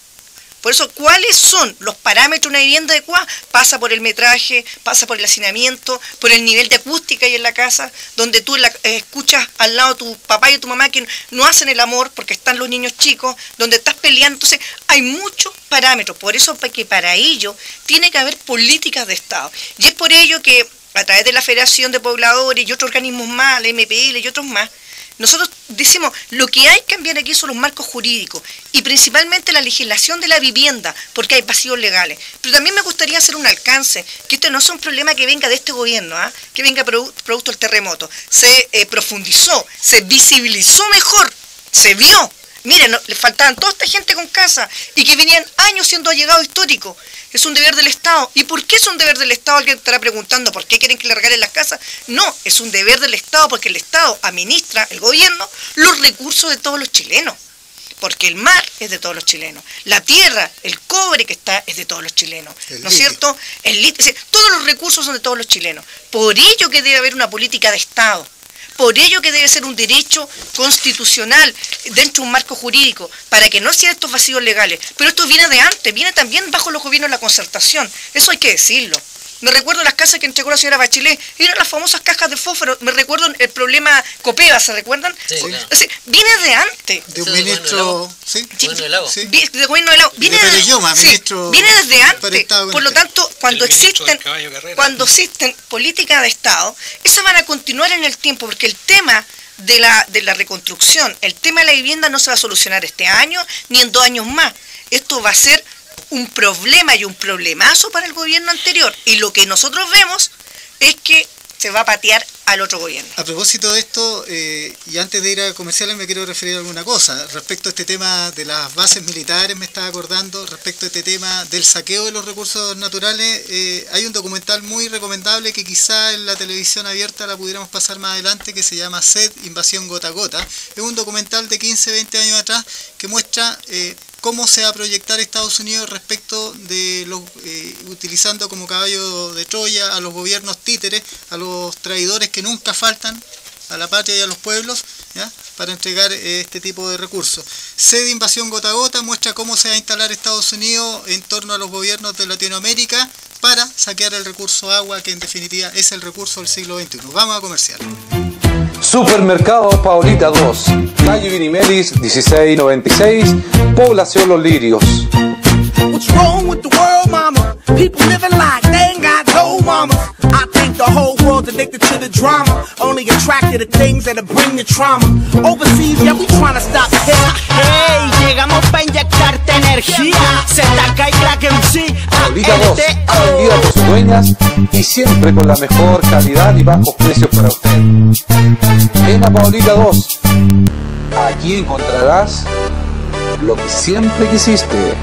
Por eso, ¿cuáles son los parámetros de una vivienda adecuada? Pasa por el metraje, pasa por el hacinamiento, por el nivel de acústica ahí en la casa, donde tú escuchas al lado tu papá y tu mamá que no hacen el amor porque están los niños chicos, donde estás peleando. Entonces, hay muchos parámetros. Por eso que para ello tiene que haber políticas de Estado. Y es por ello que a través de la Federación de Pobladores y otros organismos más, la MPL y otros más, nosotros decimos, lo que hay que cambiar aquí son los marcos jurídicos y principalmente la legislación de la vivienda, porque hay vacíos legales. Pero también me gustaría hacer un alcance, que esto no es un problema que venga de este gobierno, que venga producto del terremoto. Se profundizó, se visibilizó mejor, se vio. Miren, le faltaban toda esta gente con casa y que venían años siendo allegados históricos. Es un deber del Estado. ¿Y por qué es un deber del Estado? Alguien estará preguntando, ¿por qué quieren que le regalen las casas? No, es un deber del Estado porque el Estado administra, el gobierno, los recursos de todos los chilenos. Porque el mar es de todos los chilenos. La tierra, el cobre que está, es de todos los chilenos. ¿No es cierto? Todos los recursos son de todos los chilenos. Por ello que debe haber una política de Estado. Por ello que debe ser un derecho constitucional dentro de un marco jurídico, para que no sean estos vacíos legales. Pero esto viene de antes, viene también bajo los gobiernos de la concertación. Eso hay que decirlo. Me recuerdo las casas que entregó la señora Bachelet, eran las famosas cajas de fósforo. Me recuerdo el problema Copeva, ¿se recuerdan? Sí, claro. Viene de antes. De un ministro... ¿Sí? Gobierno del agua. Sí. De gobierno del agua. Viene desde antes. Por lo tanto, cuando existen políticas de Estado, esas van a continuar en el tiempo, porque el tema de la reconstrucción, el tema de la vivienda no se va a solucionar este año ni en 2 años más. Esto va a ser un problema y un problemazo para el gobierno anterior. Y lo que nosotros vemos es que se va a patear al otro gobierno. A propósito de esto, y antes de ir a comerciales me quiero referir a alguna cosa. Respecto a este tema de las bases militares, me estaba acordando, respecto a este tema del saqueo de los recursos naturales, hay un documental muy recomendable que quizá en la televisión abierta la pudiéramos pasar más adelante, que se llama Sed, Invasión Gota a Gota. Es un documental de 15, 20 años atrás que muestra cómo se va a proyectar Estados Unidos respecto de los utilizando como caballo de Troya a los gobiernos títeres, a los traidores que nunca faltan a la patria y a los pueblos, ¿ya?, para entregar este tipo de recursos. Sed, Invasión Gota a Gota muestra cómo se va a instalar Estados Unidos en torno a los gobiernos de Latinoamérica para saquear el recurso agua, que en definitiva es el recurso del siglo XXI. Vamos a comercial. Supermercado Paulita 2, calle Vinimelis 1696, población Los Lirios. What's wrong with the world, mama? People living like they ain't got no mama. I think the whole world's addicted to the drama, only attracted to things that'll bring the trauma. Overseas, yeah, we trying to stop hip. Hey, llegamos pa' inyectarte energía. ZK y Crack MC. Paulita 2, atendida por sus dueñas y siempre con la mejor calidad y bajos precios para usted. Ven a Paulita 2. Aquí encontrarás lo que siempre quisiste.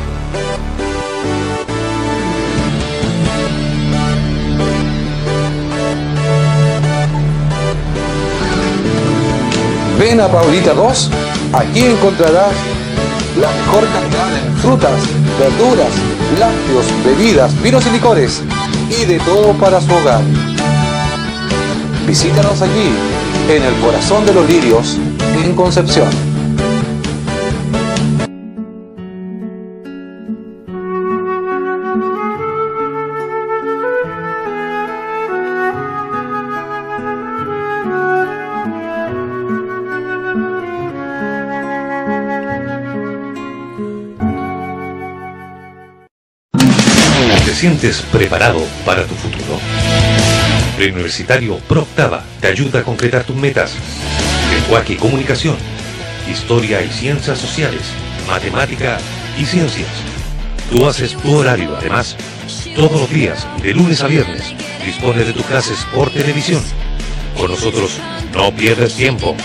Ven a Paulita 2, aquí encontrarás la mejor calidad en frutas, verduras, lácteos, bebidas, vinos y licores y de todo para su hogar. Visítanos aquí, en el corazón de Los Lirios, en Concepción. ¿Te sientes preparado para tu futuro? Preuniversitario Pro Octava te ayuda a concretar tus metas. Lenguaje y comunicación, historia y ciencias sociales, matemática y ciencias. Tú haces tu horario, además, todos los días, de lunes a viernes, dispone de tus clases por televisión. Con nosotros no pierdes tiempo.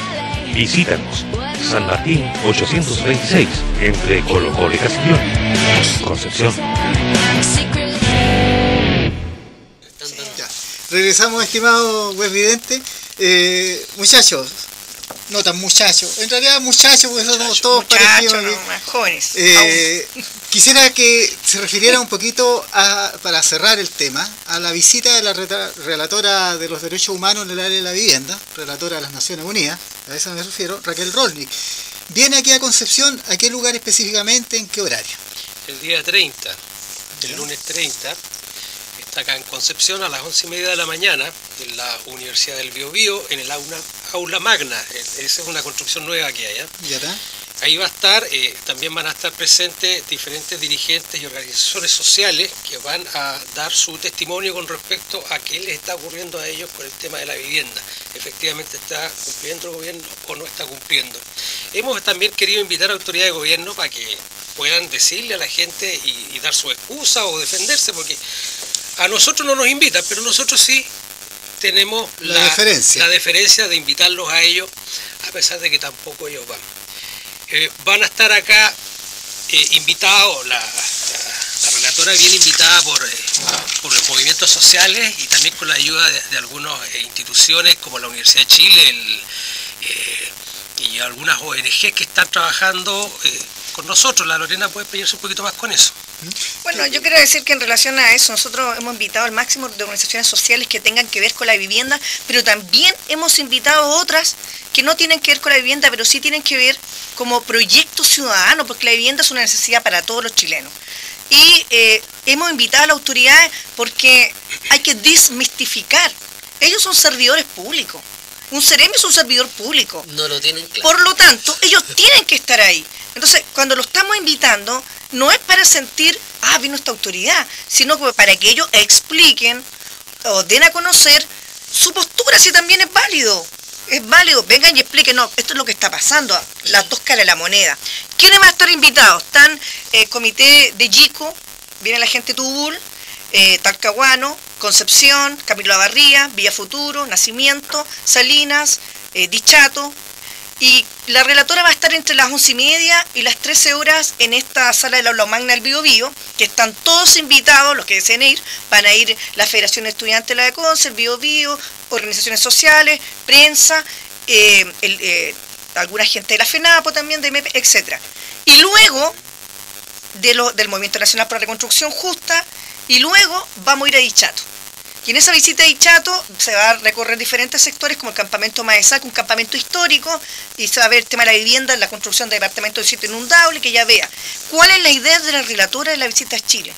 Visítanos. San Martín 826, entre Colo Colo y Castiglione, Concepción. Ya. Regresamos, estimado webvidente. Muchachos, no tan muchachos, en realidad muchachos, porque somos todos parecidos. No, más jóvenes. Quisiera que se refiriera un poquito, para cerrar el tema, a la visita de la relatora de los derechos humanos en el área de la vivienda, relatora de las Naciones Unidas, a eso me refiero, Raquel Rolnik. ¿Viene aquí a Concepción? ¿A qué lugar específicamente? ¿En qué horario? El día 30, el lunes 30, está acá en Concepción a las 11:30 de la mañana, en la Universidad del Biobío, en el aula magna. Esa es una construcción nueva que hay. ¿Ya está? Ahí va a estar, también van a estar presentes diferentes dirigentes y organizaciones sociales que van a dar su testimonio con respecto a qué les está ocurriendo a ellos con el tema de la vivienda. Efectivamente está cumpliendo el gobierno o no está cumpliendo. Hemos también querido invitar a autoridades de gobierno para que puedan decirle a la gente y dar su excusa o defenderse, porque a nosotros no nos invitan, pero nosotros sí tenemos la deferencia de invitarlos a ellos, a pesar de que tampoco ellos van. Van a estar acá invitados, la relatora viene invitada por los movimientos sociales y también con la ayuda de algunas instituciones como la Universidad de Chile y algunas ONG que están trabajando con nosotros. La Lorena puede pelearse un poquito más con eso. Bueno, yo quiero decir que en relación a eso, nosotros hemos invitado al máximo de organizaciones sociales que tengan que ver con la vivienda, pero también hemos invitado a otras que no tienen que ver con la vivienda, pero sí tienen que ver como proyecto ciudadano, porque la vivienda es una necesidad para todos los chilenos. Y hemos invitado a las autoridades porque hay que desmistificar. Ellos son servidores públicos. Un Ceremi es un servidor público. No lo tienen claro. Por lo tanto, ellos tienen que estar ahí. Entonces, cuando lo estamos invitando, no es para sentir, vino esta autoridad, sino para que ellos expliquen o den a conocer su postura, si también es válido. Es válido, vengan y expliquen, no, esto es lo que está pasando, las dos caras de la moneda. ¿Quiénes van a estar invitados? Están el comité de Yico, viene la gente de Tubul, Talcahuano, Concepción, Camilo Abarría, Villa Futuro, Nacimiento, Salinas, Dichato, y la relatora va a estar entre las 11:30 y las 13 horas en esta sala del aula magna del Biobío, que están todos invitados, los que deseen ir, van a ir la Federación de Estudiantes de la de Conce, el Biobío, organizaciones sociales, prensa, alguna gente de la FENAPO también, de MEP, etc. Y luego del Movimiento Nacional por la Reconstrucción Justa, y luego vamos a ir a Dichato. Y en esa visita a Dichato se va a recorrer diferentes sectores como el campamento Maesac, un campamento histórico, y se va a ver el tema de la vivienda, la construcción de departamentos de sitio inundable, que ya vea cuál es la idea de la relatora de la visita a Chile.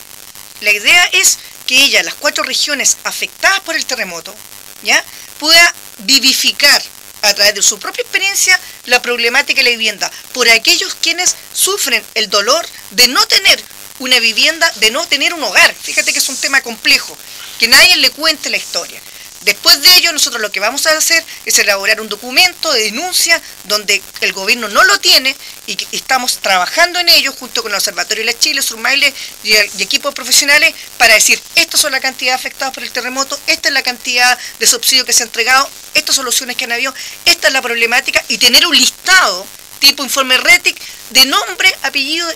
La idea es que ella, las 4 regiones afectadas por el terremoto, ¿ya?, pueda vivificar a través de su propia experiencia la problemática de la vivienda por aquellos quienes sufren el dolor de no tener una vivienda, de no tener un hogar. Fíjate que es un tema complejo, que nadie le cuente la historia. Después de ello, nosotros lo que vamos a hacer es elaborar un documento de denuncia donde el gobierno no lo tiene y estamos trabajando en ello junto con el Observatorio de la Chile, Surmaile y equipos profesionales para decir, estas son la cantidad de afectados por el terremoto, esta es la cantidad de subsidios que se ha entregado, estas soluciones que han habido, esta es la problemática, y tener un listado tipo informe RETIC de nombre, apellido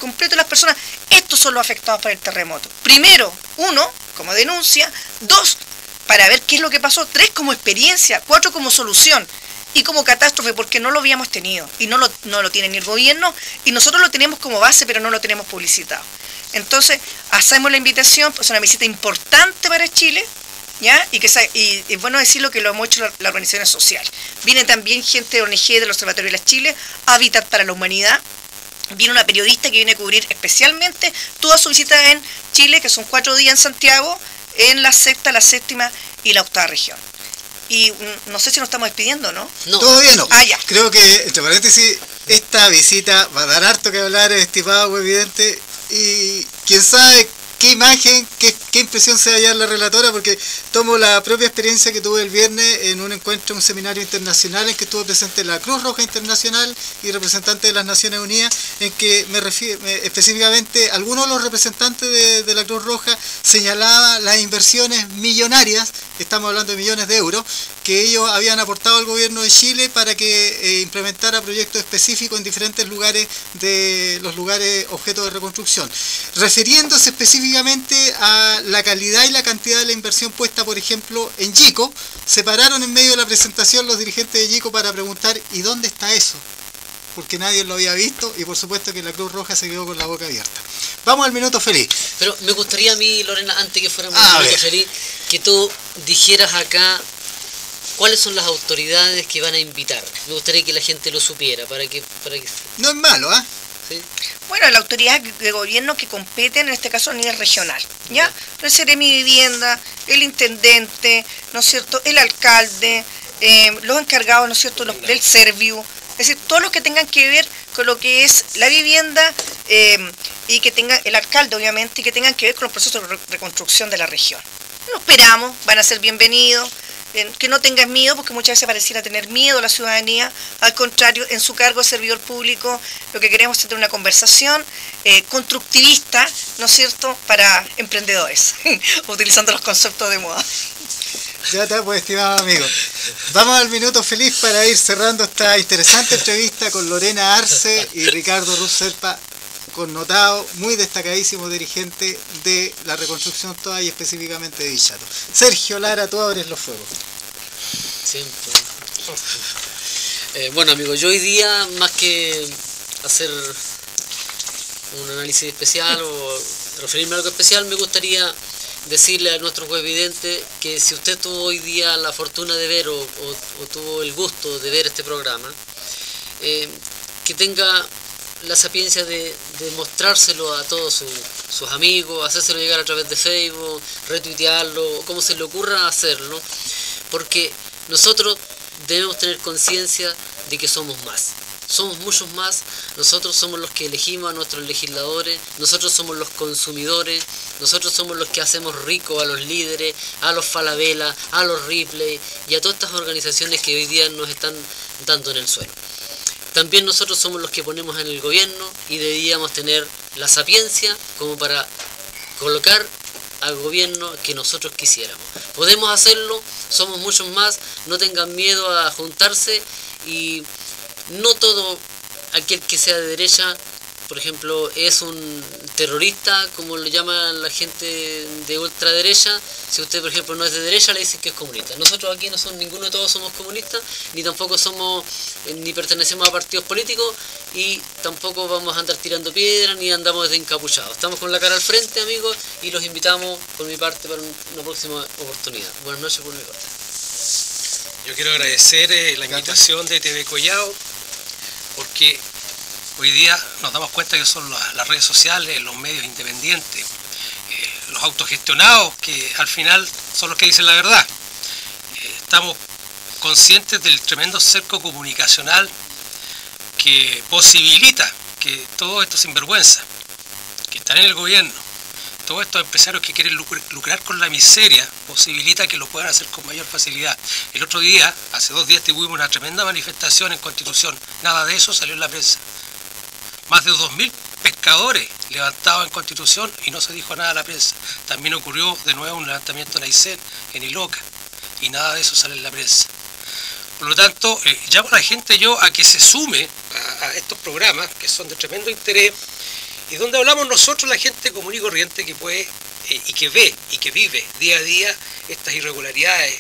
completo de las personas. Estos son los afectados por el terremoto. Primero, 1, como denuncia; 2, para ver qué es lo que pasó; 3, como experiencia; 4, como solución; y como catástrofe, porque no lo habíamos tenido, y no lo tiene ni el gobierno, y nosotros lo tenemos como base, pero no lo tenemos publicitado. Entonces, hacemos la invitación, es una visita importante para Chile, ¿ya? Y es bueno decirlo que lo hemos hecho la organización social. Viene también gente de ONG del Observatorio de la Chile, Hábitat para la Humanidad. Viene una periodista que viene a cubrir especialmente toda su visita en Chile, que son 4 días en Santiago, en la 6ª, la 7ª y la 8ª región. Y no sé si nos estamos despidiendo, ¿no? No. Todavía no. Ya. Creo que, entre paréntesis, esta visita va a dar harto que hablar, estimado evidente, y quién sabe qué imagen, qué impresión se va a llevar la relatora, porque tomo la propia experiencia que tuve el viernes en un encuentro, un seminario internacional en que estuvo presente la Cruz Roja Internacional y representantes de las Naciones Unidas, en que específicamente algunos de los representantes de la Cruz Roja señalaban las inversiones millonarias, estamos hablando de millones de euros, que ellos habían aportado al gobierno de Chile para que implementara proyectos específicos en diferentes lugares de los lugares objeto de reconstrucción, refiriéndose específicamente a la calidad y la cantidad de la inversión puesta, por ejemplo, en Yico. Se pararon en medio de la presentación los dirigentes de Yico para preguntar ¿y dónde está eso? Porque nadie lo había visto y por supuesto que la Cruz Roja se quedó con la boca abierta. Vamos al minuto feliz. Pero me gustaría a mí, Lorena, antes que fuéramos al minuto feliz, que tú dijeras acá cuáles son las autoridades que van a invitar. Me gustaría que la gente lo supiera para que... No es malo, ¿ah? ¿Sí? Bueno, las autoridades de gobierno que competen, en este caso a nivel regional, ¿ya? El Seremi Vivienda, el intendente, ¿no es cierto?, el alcalde, los encargados, ¿no es cierto?, del Serviu, es decir, todos los que tengan que ver con lo que es la vivienda y que tengan, el alcalde obviamente, y que tengan que ver con los procesos de reconstrucción de la región. Lo esperamos, van a ser bienvenidos. Que no tengan miedo, porque muchas veces pareciera tener miedo a la ciudadanía. Al contrario, en su cargo de servidor público, lo que queremos es tener una conversación constructivista, ¿no es cierto?, para emprendedores, utilizando los conceptos de moda. Ya está, pues, estimado amigo. Vamos al minuto feliz para ir cerrando esta interesante entrevista con Lorena Arce y Ricardo Ruz Serpa, connotado, muy destacadísimo dirigente de la reconstrucción toda y específicamente de Dichato. Sergio Lara, tú abres los fuegos. Siempre. Bueno, amigos, yo hoy día, más que hacer un análisis especial o referirme a algo especial, me gustaría decirle a nuestros webvidentes que si usted tuvo hoy día la fortuna de ver o tuvo el gusto de ver este programa, que tenga la sapiencia de mostrárselo a todos sus amigos, hacérselo llegar a través de Facebook, retuitearlo, como se le ocurra hacerlo, porque nosotros debemos tener conciencia de que somos más. Somos muchos más, nosotros somos los que elegimos a nuestros legisladores, nosotros somos los consumidores, nosotros somos los que hacemos ricos a los líderes, a los Falabella, a los Ripley y a todas estas organizaciones que hoy día nos están dando en el suelo. También nosotros somos los que ponemos en el gobierno y deberíamos tener la sapiencia como para colocar al gobierno que nosotros quisiéramos. Podemos hacerlo, somos muchos más, no tengan miedo a juntarse y no todo aquel que sea de derecha, por ejemplo, es un terrorista, como lo llama la gente de ultraderecha. Si usted, por ejemplo, no es de derecha, le dicen que es comunista. Nosotros aquí no somos, ninguno de todos somos comunistas, ni tampoco somos, ni pertenecemos a partidos políticos, y tampoco vamos a andar tirando piedras, ni andamos de encapuchados. Estamos con la cara al frente, amigos, y los invitamos por mi parte para una próxima oportunidad. Buenas noches por mi parte. Yo quiero agradecer la invitación de TV Collao, porque hoy día nos damos cuenta que son las redes sociales, los medios independientes, los autogestionados, que al final son los que dicen la verdad. Estamos conscientes del tremendo cerco comunicacional que posibilita que todos estos sinvergüenzas que están en el gobierno, todos estos empresarios que quieren lucrar con la miseria, posibilita que lo puedan hacer con mayor facilidad. El otro día, hace 2 días, tuvimos una tremenda manifestación en Constitución. Nada de eso salió en la prensa. Más de 2.000 pescadores levantados en Constitución y no se dijo nada a la prensa. También ocurrió de nuevo un levantamiento en Aysén, en Iloca, y nada de eso sale en la prensa. Por lo tanto, llamo a la gente a que se sume a estos programas que son de tremendo interés y donde hablamos nosotros, la gente común y corriente que puede y que ve y que vive día a día estas irregularidades,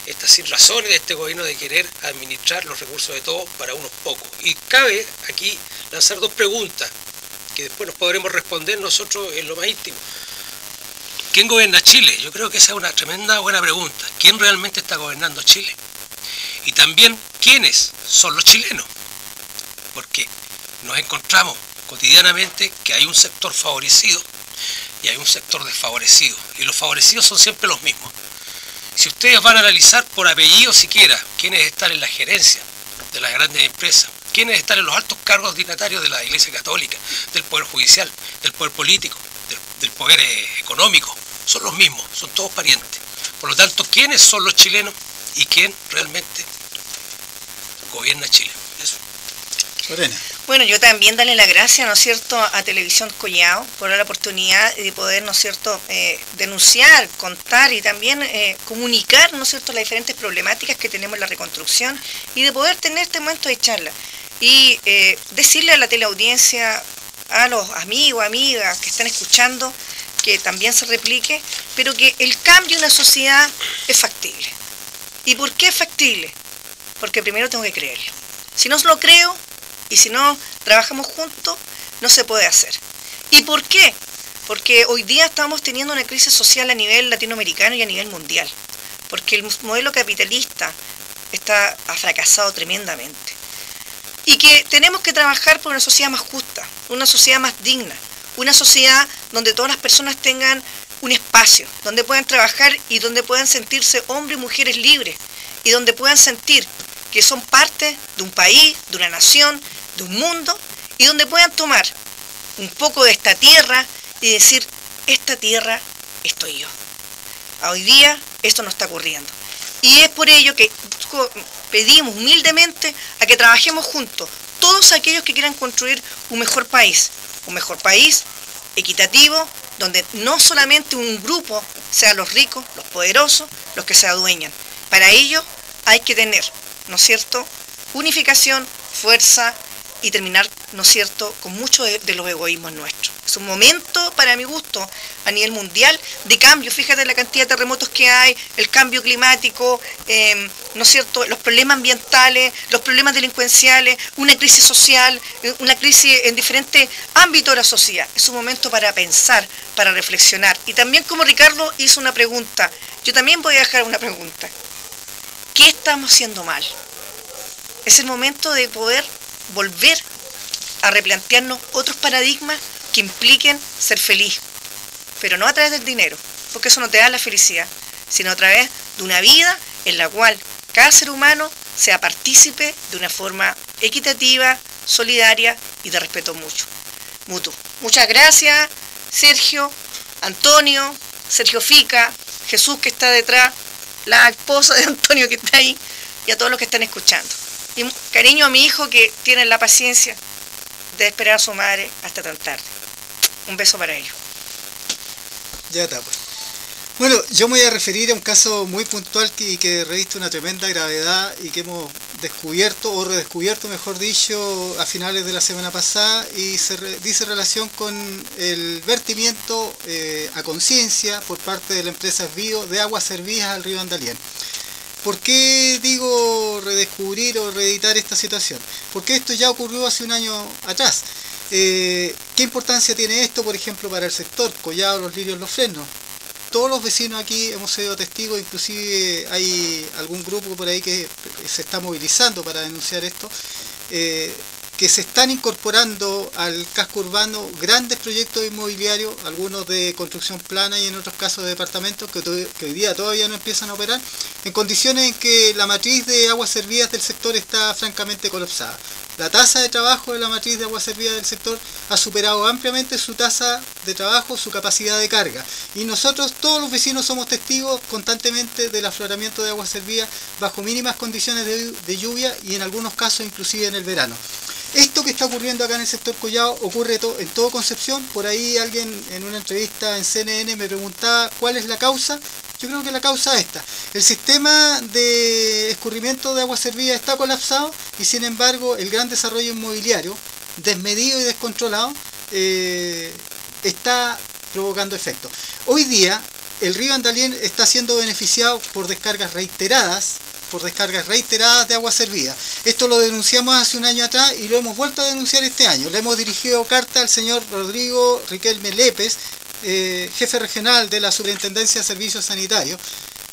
estas sinrazones de este gobierno de querer administrar los recursos de todos para unos pocos. Y cabe aquí lanzar 2 preguntas que después nos podremos responder nosotros en lo más íntimo. ¿Quién gobierna Chile? Yo creo que esa es una tremenda buena pregunta. ¿Quién realmente está gobernando Chile? Y también, ¿quiénes son los chilenos? Porque nos encontramos cotidianamente que hay un sector favorecido y hay un sector desfavorecido. Y los favorecidos son siempre los mismos. Si ustedes van a analizar por apellido siquiera quiénes están en la gerencia de las grandes empresas, quiénes están en los altos cargos dignatarios de la Iglesia Católica, del Poder Judicial, del Poder Político, del poder económico, son los mismos, son todos parientes. Por lo tanto, ¿quiénes son los chilenos y quién realmente gobierna Chile? Eso. Lorena. Bueno, yo también darle las gracias, ¿no es cierto?, a Televisión Collao por la oportunidad de poder, ¿no es cierto?, denunciar, contar y también comunicar, ¿no es cierto?, las diferentes problemáticas que tenemos en la reconstrucción y de poder tener este momento de charla. Y decirle a la teleaudiencia, a los amigos, amigas que están escuchando, que también se replique, pero que el cambio en la sociedad es factible. ¿Y por qué es factible? Porque primero tengo que creerlo. Si no lo creo, y si no trabajamos juntos, no se puede hacer. ¿Y por qué? Porque hoy día estamos teniendo una crisis social a nivel latinoamericano y a nivel mundial. Porque el modelo capitalista ha fracasado tremendamente. Y que tenemos que trabajar por una sociedad más justa, una sociedad más digna, una sociedad donde todas las personas tengan un espacio, donde puedan trabajar y donde puedan sentirse hombres y mujeres libres, y donde puedan sentir que son parte de un país, de una nación, de un mundo, y donde puedan tomar un poco de esta tierra y decir, esta tierra estoy yo. Hoy día esto no está ocurriendo. Y es por ello que pedimos humildemente a que trabajemos juntos, todos aquellos que quieran construir un mejor país equitativo, donde no solamente un grupo sean los ricos, los poderosos, los que se adueñan. Para ello hay que tener, ¿no es cierto?, unificación, fuerza y terminar, ¿no es cierto?, con muchos de los egoísmos nuestros. Es un momento, para mi gusto, a nivel mundial, de cambio. Fíjate la cantidad de terremotos que hay, el cambio climático, ¿no es cierto?, los problemas ambientales, los problemas delincuenciales, una crisis social, una crisis en diferentes ámbitos de la sociedad. Es un momento para pensar, para reflexionar. Y también, como Ricardo hizo una pregunta, yo también voy a dejar una pregunta. ¿Qué estamos haciendo mal? Es el momento de poder volver a replantearnos otros paradigmas que impliquen ser feliz, pero no a través del dinero, porque eso no te da la felicidad, sino a través de una vida en la cual cada ser humano sea partícipe de una forma equitativa, solidaria y de respeto mutuo. Muchas gracias, Sergio, Antonio, Sergio Fica, Jesús que está detrás, la esposa de Antonio que está ahí, y a todos los que están escuchando. Y cariño a mi hijo que tiene la paciencia de esperar a su madre hasta tan tarde. Un beso para ellos. Ya está, pues. Bueno, yo me voy a referir a un caso muy puntual que reviste una tremenda gravedad y que hemos descubierto, o redescubierto mejor dicho, a finales de la semana pasada, y dice relación con el vertimiento a conciencia por parte de la empresa Bio de aguas servidas al río Andalién. ¿Por qué digo redescubrir o reeditar esta situación? Porque esto ya ocurrió hace un año atrás. ¿Qué importancia tiene esto, por ejemplo, para el sector Collao, Los Lirios, Los Fresnos? Todos los vecinos aquí hemos sido testigos, inclusive hay algún grupo por ahí que se está movilizando para denunciar esto, que se están incorporando al casco urbano grandes proyectos inmobiliarios, algunos de construcción plana y en otros casos de departamentos que hoy día todavía no empiezan a operar, en condiciones en que la matriz de aguas servidas del sector está francamente colapsada. La tasa de trabajo de la matriz de aguas servidas del sector ha superado ampliamente su tasa de trabajo, su capacidad de carga. Y nosotros, todos los vecinos, somos testigos constantemente del afloramiento de aguas servidas bajo mínimas condiciones de lluvia y en algunos casos inclusive en el verano. Esto que está ocurriendo acá en el sector Collao ocurre en todo Concepción. Por ahí alguien en una entrevista en CNN me preguntaba cuál es la causa. Yo creo que la causa es esta. El sistema de escurrimiento de aguas servidas está colapsado y sin embargo el gran desarrollo inmobiliario, desmedido y descontrolado, está provocando efectos. Hoy día el río Andalién está siendo beneficiado por descargas reiteradas de agua servida. Esto lo denunciamos hace un año atrás y lo hemos vuelto a denunciar este año. Le hemos dirigido carta al señor Rodrigo Riquelme Lépez, jefe regional de la Superintendencia de Servicios Sanitarios,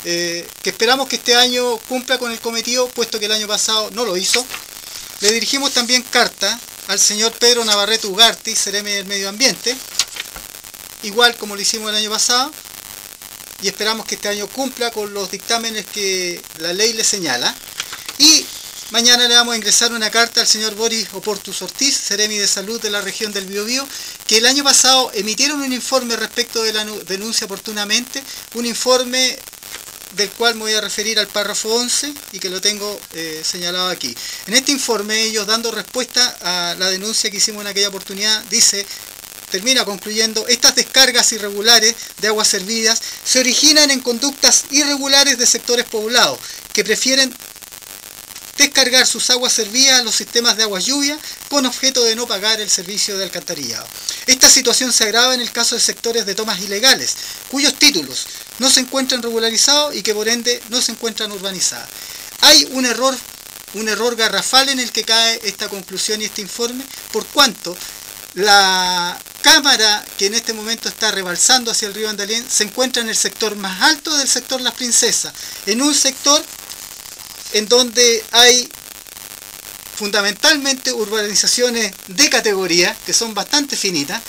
que esperamos que este año cumpla con el cometido, puesto que el año pasado no lo hizo. Le dirigimos también carta al señor Pedro Navarrete Ugarte, Seremi del Medio Ambiente, igual como lo hicimos el año pasado, y esperamos que este año cumpla con los dictámenes que la ley le señala. Y mañana le vamos a ingresar una carta al señor Boris Oportus Ortiz, Seremi de Salud de la región del Biobío, que el año pasado emitieron un informe respecto de la denuncia oportunamente, un informe del cual me voy a referir al párrafo 11 y que lo tengo señalado aquí. En este informe, ellos dando respuesta a la denuncia que hicimos en aquella oportunidad, termina concluyendo: estas descargas irregulares de aguas servidas se originan en conductas irregulares de sectores poblados que prefieren descargar sus aguas servidas a los sistemas de aguas lluvia con objeto de no pagar el servicio de alcantarillado. Esta situación se agrava en el caso de sectores de tomas ilegales, cuyos títulos no se encuentran regularizados y que por ende no se encuentran urbanizadas. Hay un error garrafal en el que cae esta conclusión y este informe, por cuanto la cámara que en este momento está rebalsando hacia el río Andalién se encuentra en el sector más alto del sector Las Princesas, en un sector en donde hay fundamentalmente urbanizaciones de categoría que son bastante finitas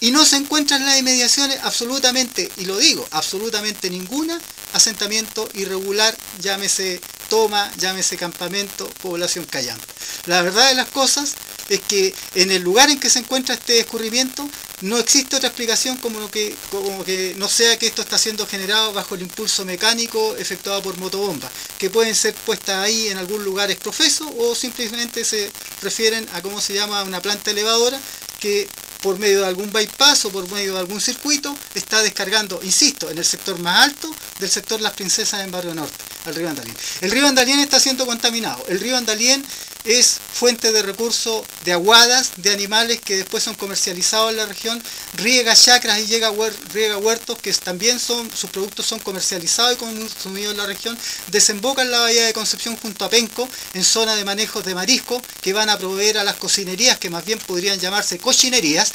y no se encuentran en las inmediaciones absolutamente, y lo digo, absolutamente ninguna asentamiento irregular, llámese toma, llámese campamento, población callampa. La verdad de las cosas es que en el lugar en que se encuentra este escurrimiento no existe otra explicación como que no sea que esto está siendo generado bajo el impulso mecánico efectuado por motobomba, que pueden ser puestas ahí en algún lugar exprofeso o simplemente se refieren a cómo se llama una planta elevadora que por medio de algún bypass o por medio de algún circuito está descargando, insisto, en el sector más alto del sector Las Princesas en Barrio Norte, al río Andalién. El río Andalién está siendo contaminado. El río Andalién es fuente de recursos de aguadas, de animales que después son comercializados en la región, riega chacras y riega huertos que también sus productos son comercializados y consumidos en la región, desemboca en la bahía de Concepción junto a Penco, en zona de manejos de marisco que van a proveer a las cocinerías, que más bien podrían llamarse cochinerías,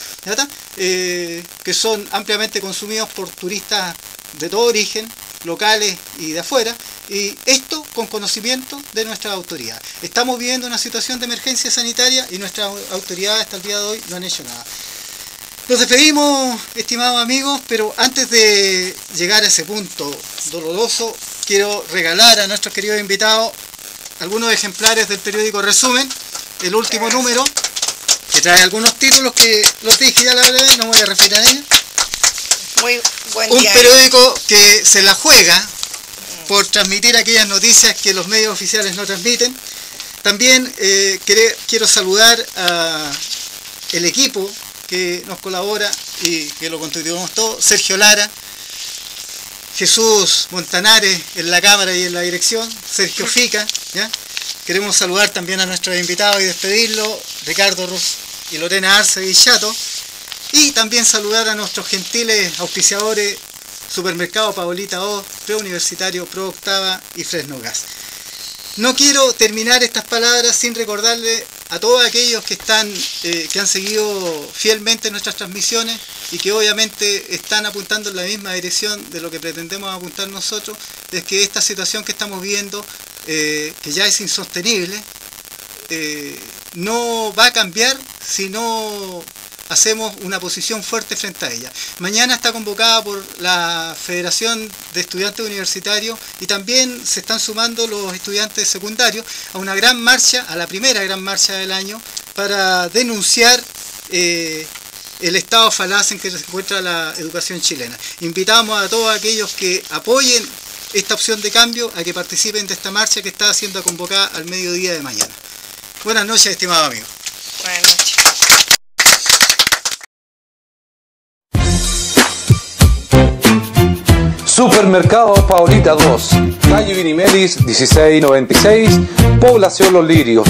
que son ampliamente consumidos por turistas de todo origen, locales y de afuera, y esto con conocimiento de nuestras autoridades. Estamos viviendo una situación de emergencia sanitaria y nuestras autoridades hasta el día de hoy no han hecho nada. Nos despedimos, estimados amigos, pero antes de llegar a ese punto doloroso, quiero regalar a nuestros queridos invitados algunos ejemplares del periódico Resumen, el último número, que trae algunos títulos que los dije ya la verdad, no voy a referir a ellos. Muy buen un día. Periódico que se la juega por transmitir aquellas noticias que los medios oficiales no transmiten. También quiero saludar al equipo que nos colabora y que lo constituimos todos: Sergio Lara, Jesús Montanares en la cámara y en la dirección, Sergio Fica, ¿ya? Queremos saludar también a nuestros invitados y despedirlos, Ricardo Rus y Lorena Arce de Chato. Y también saludar a nuestros gentiles auspiciadores: Supermercado Paolita O, Preuniversitario, Pro Octava y Fresno Gas. No quiero terminar estas palabras sin recordarle a todos aquellos que han seguido fielmente nuestras transmisiones y que obviamente están apuntando en la misma dirección de lo que pretendemos apuntar nosotros, es que esta situación que estamos viviendo, que ya es insostenible, no va a cambiar si no hacemos una posición fuerte frente a ella. Mañana está convocada por la Federación de Estudiantes Universitarios y también se están sumando los estudiantes secundarios a una gran marcha, a la primera gran marcha del año, para denunciar el estado falaz en que se encuentra la educación chilena. Invitamos a todos aquellos que apoyen esta opción de cambio a que participen de esta marcha que está siendo convocada al mediodía de mañana. Buenas noches, estimados amigos. Buenas noches. Supermercado Paolita 2, calle Vinimelis 1696, población Los Lirios.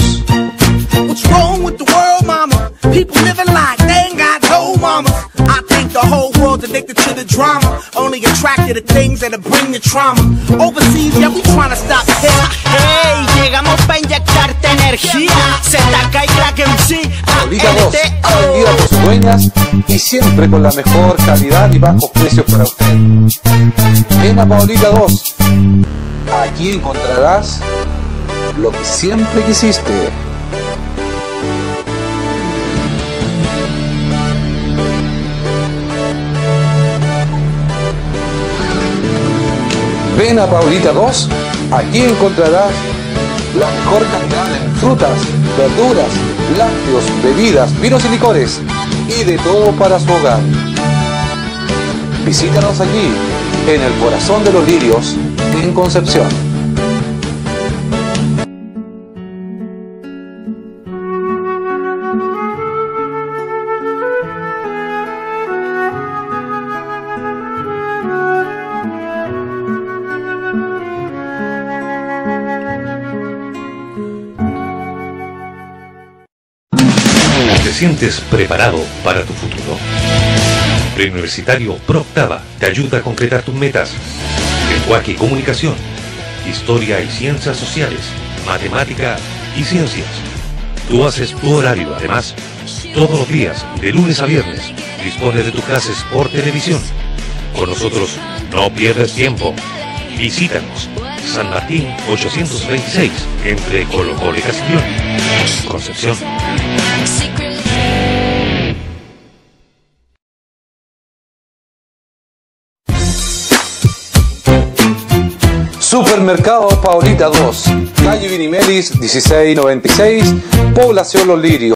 What's wrong with the world, mama? People living like they ain't got no mama. I think the whole world's addicted to the drama, only attracted to things that'll bring the trauma. Overseas, yeah, we trying to stop hip. Hey, llegamos pa' inyectarte energía. ZK y Crack MC, Paolita 2, atendida por sus dueñas y siempre con la mejor calidad y bajos precios para usted. Ven a Paolita 2. Aquí encontrarás lo que siempre quisiste. Ven a Paolita 2. Aquí encontrarás la mejor calidad de frutas, verduras, lácteos, bebidas, vinos y licores y de todo para su hogar. Visítanos allí, en el corazón de los lirios, en Concepción. ¿Te sientes preparado para tu futuro? Preuniversitario ProOctava te ayuda a concretar tus metas. Lenguaje y comunicación, historia y ciencias sociales, matemática y ciencias. Tú haces tu horario, además, todos los días, de lunes a viernes, dispones de tus clases por televisión. Con nosotros no pierdes tiempo. Visítanos. San Martín 826, entre Colo Colo y Castellón, Concepción. Supermercado Paulita 2, calle Vinimelis 1696, Población Los Lirios.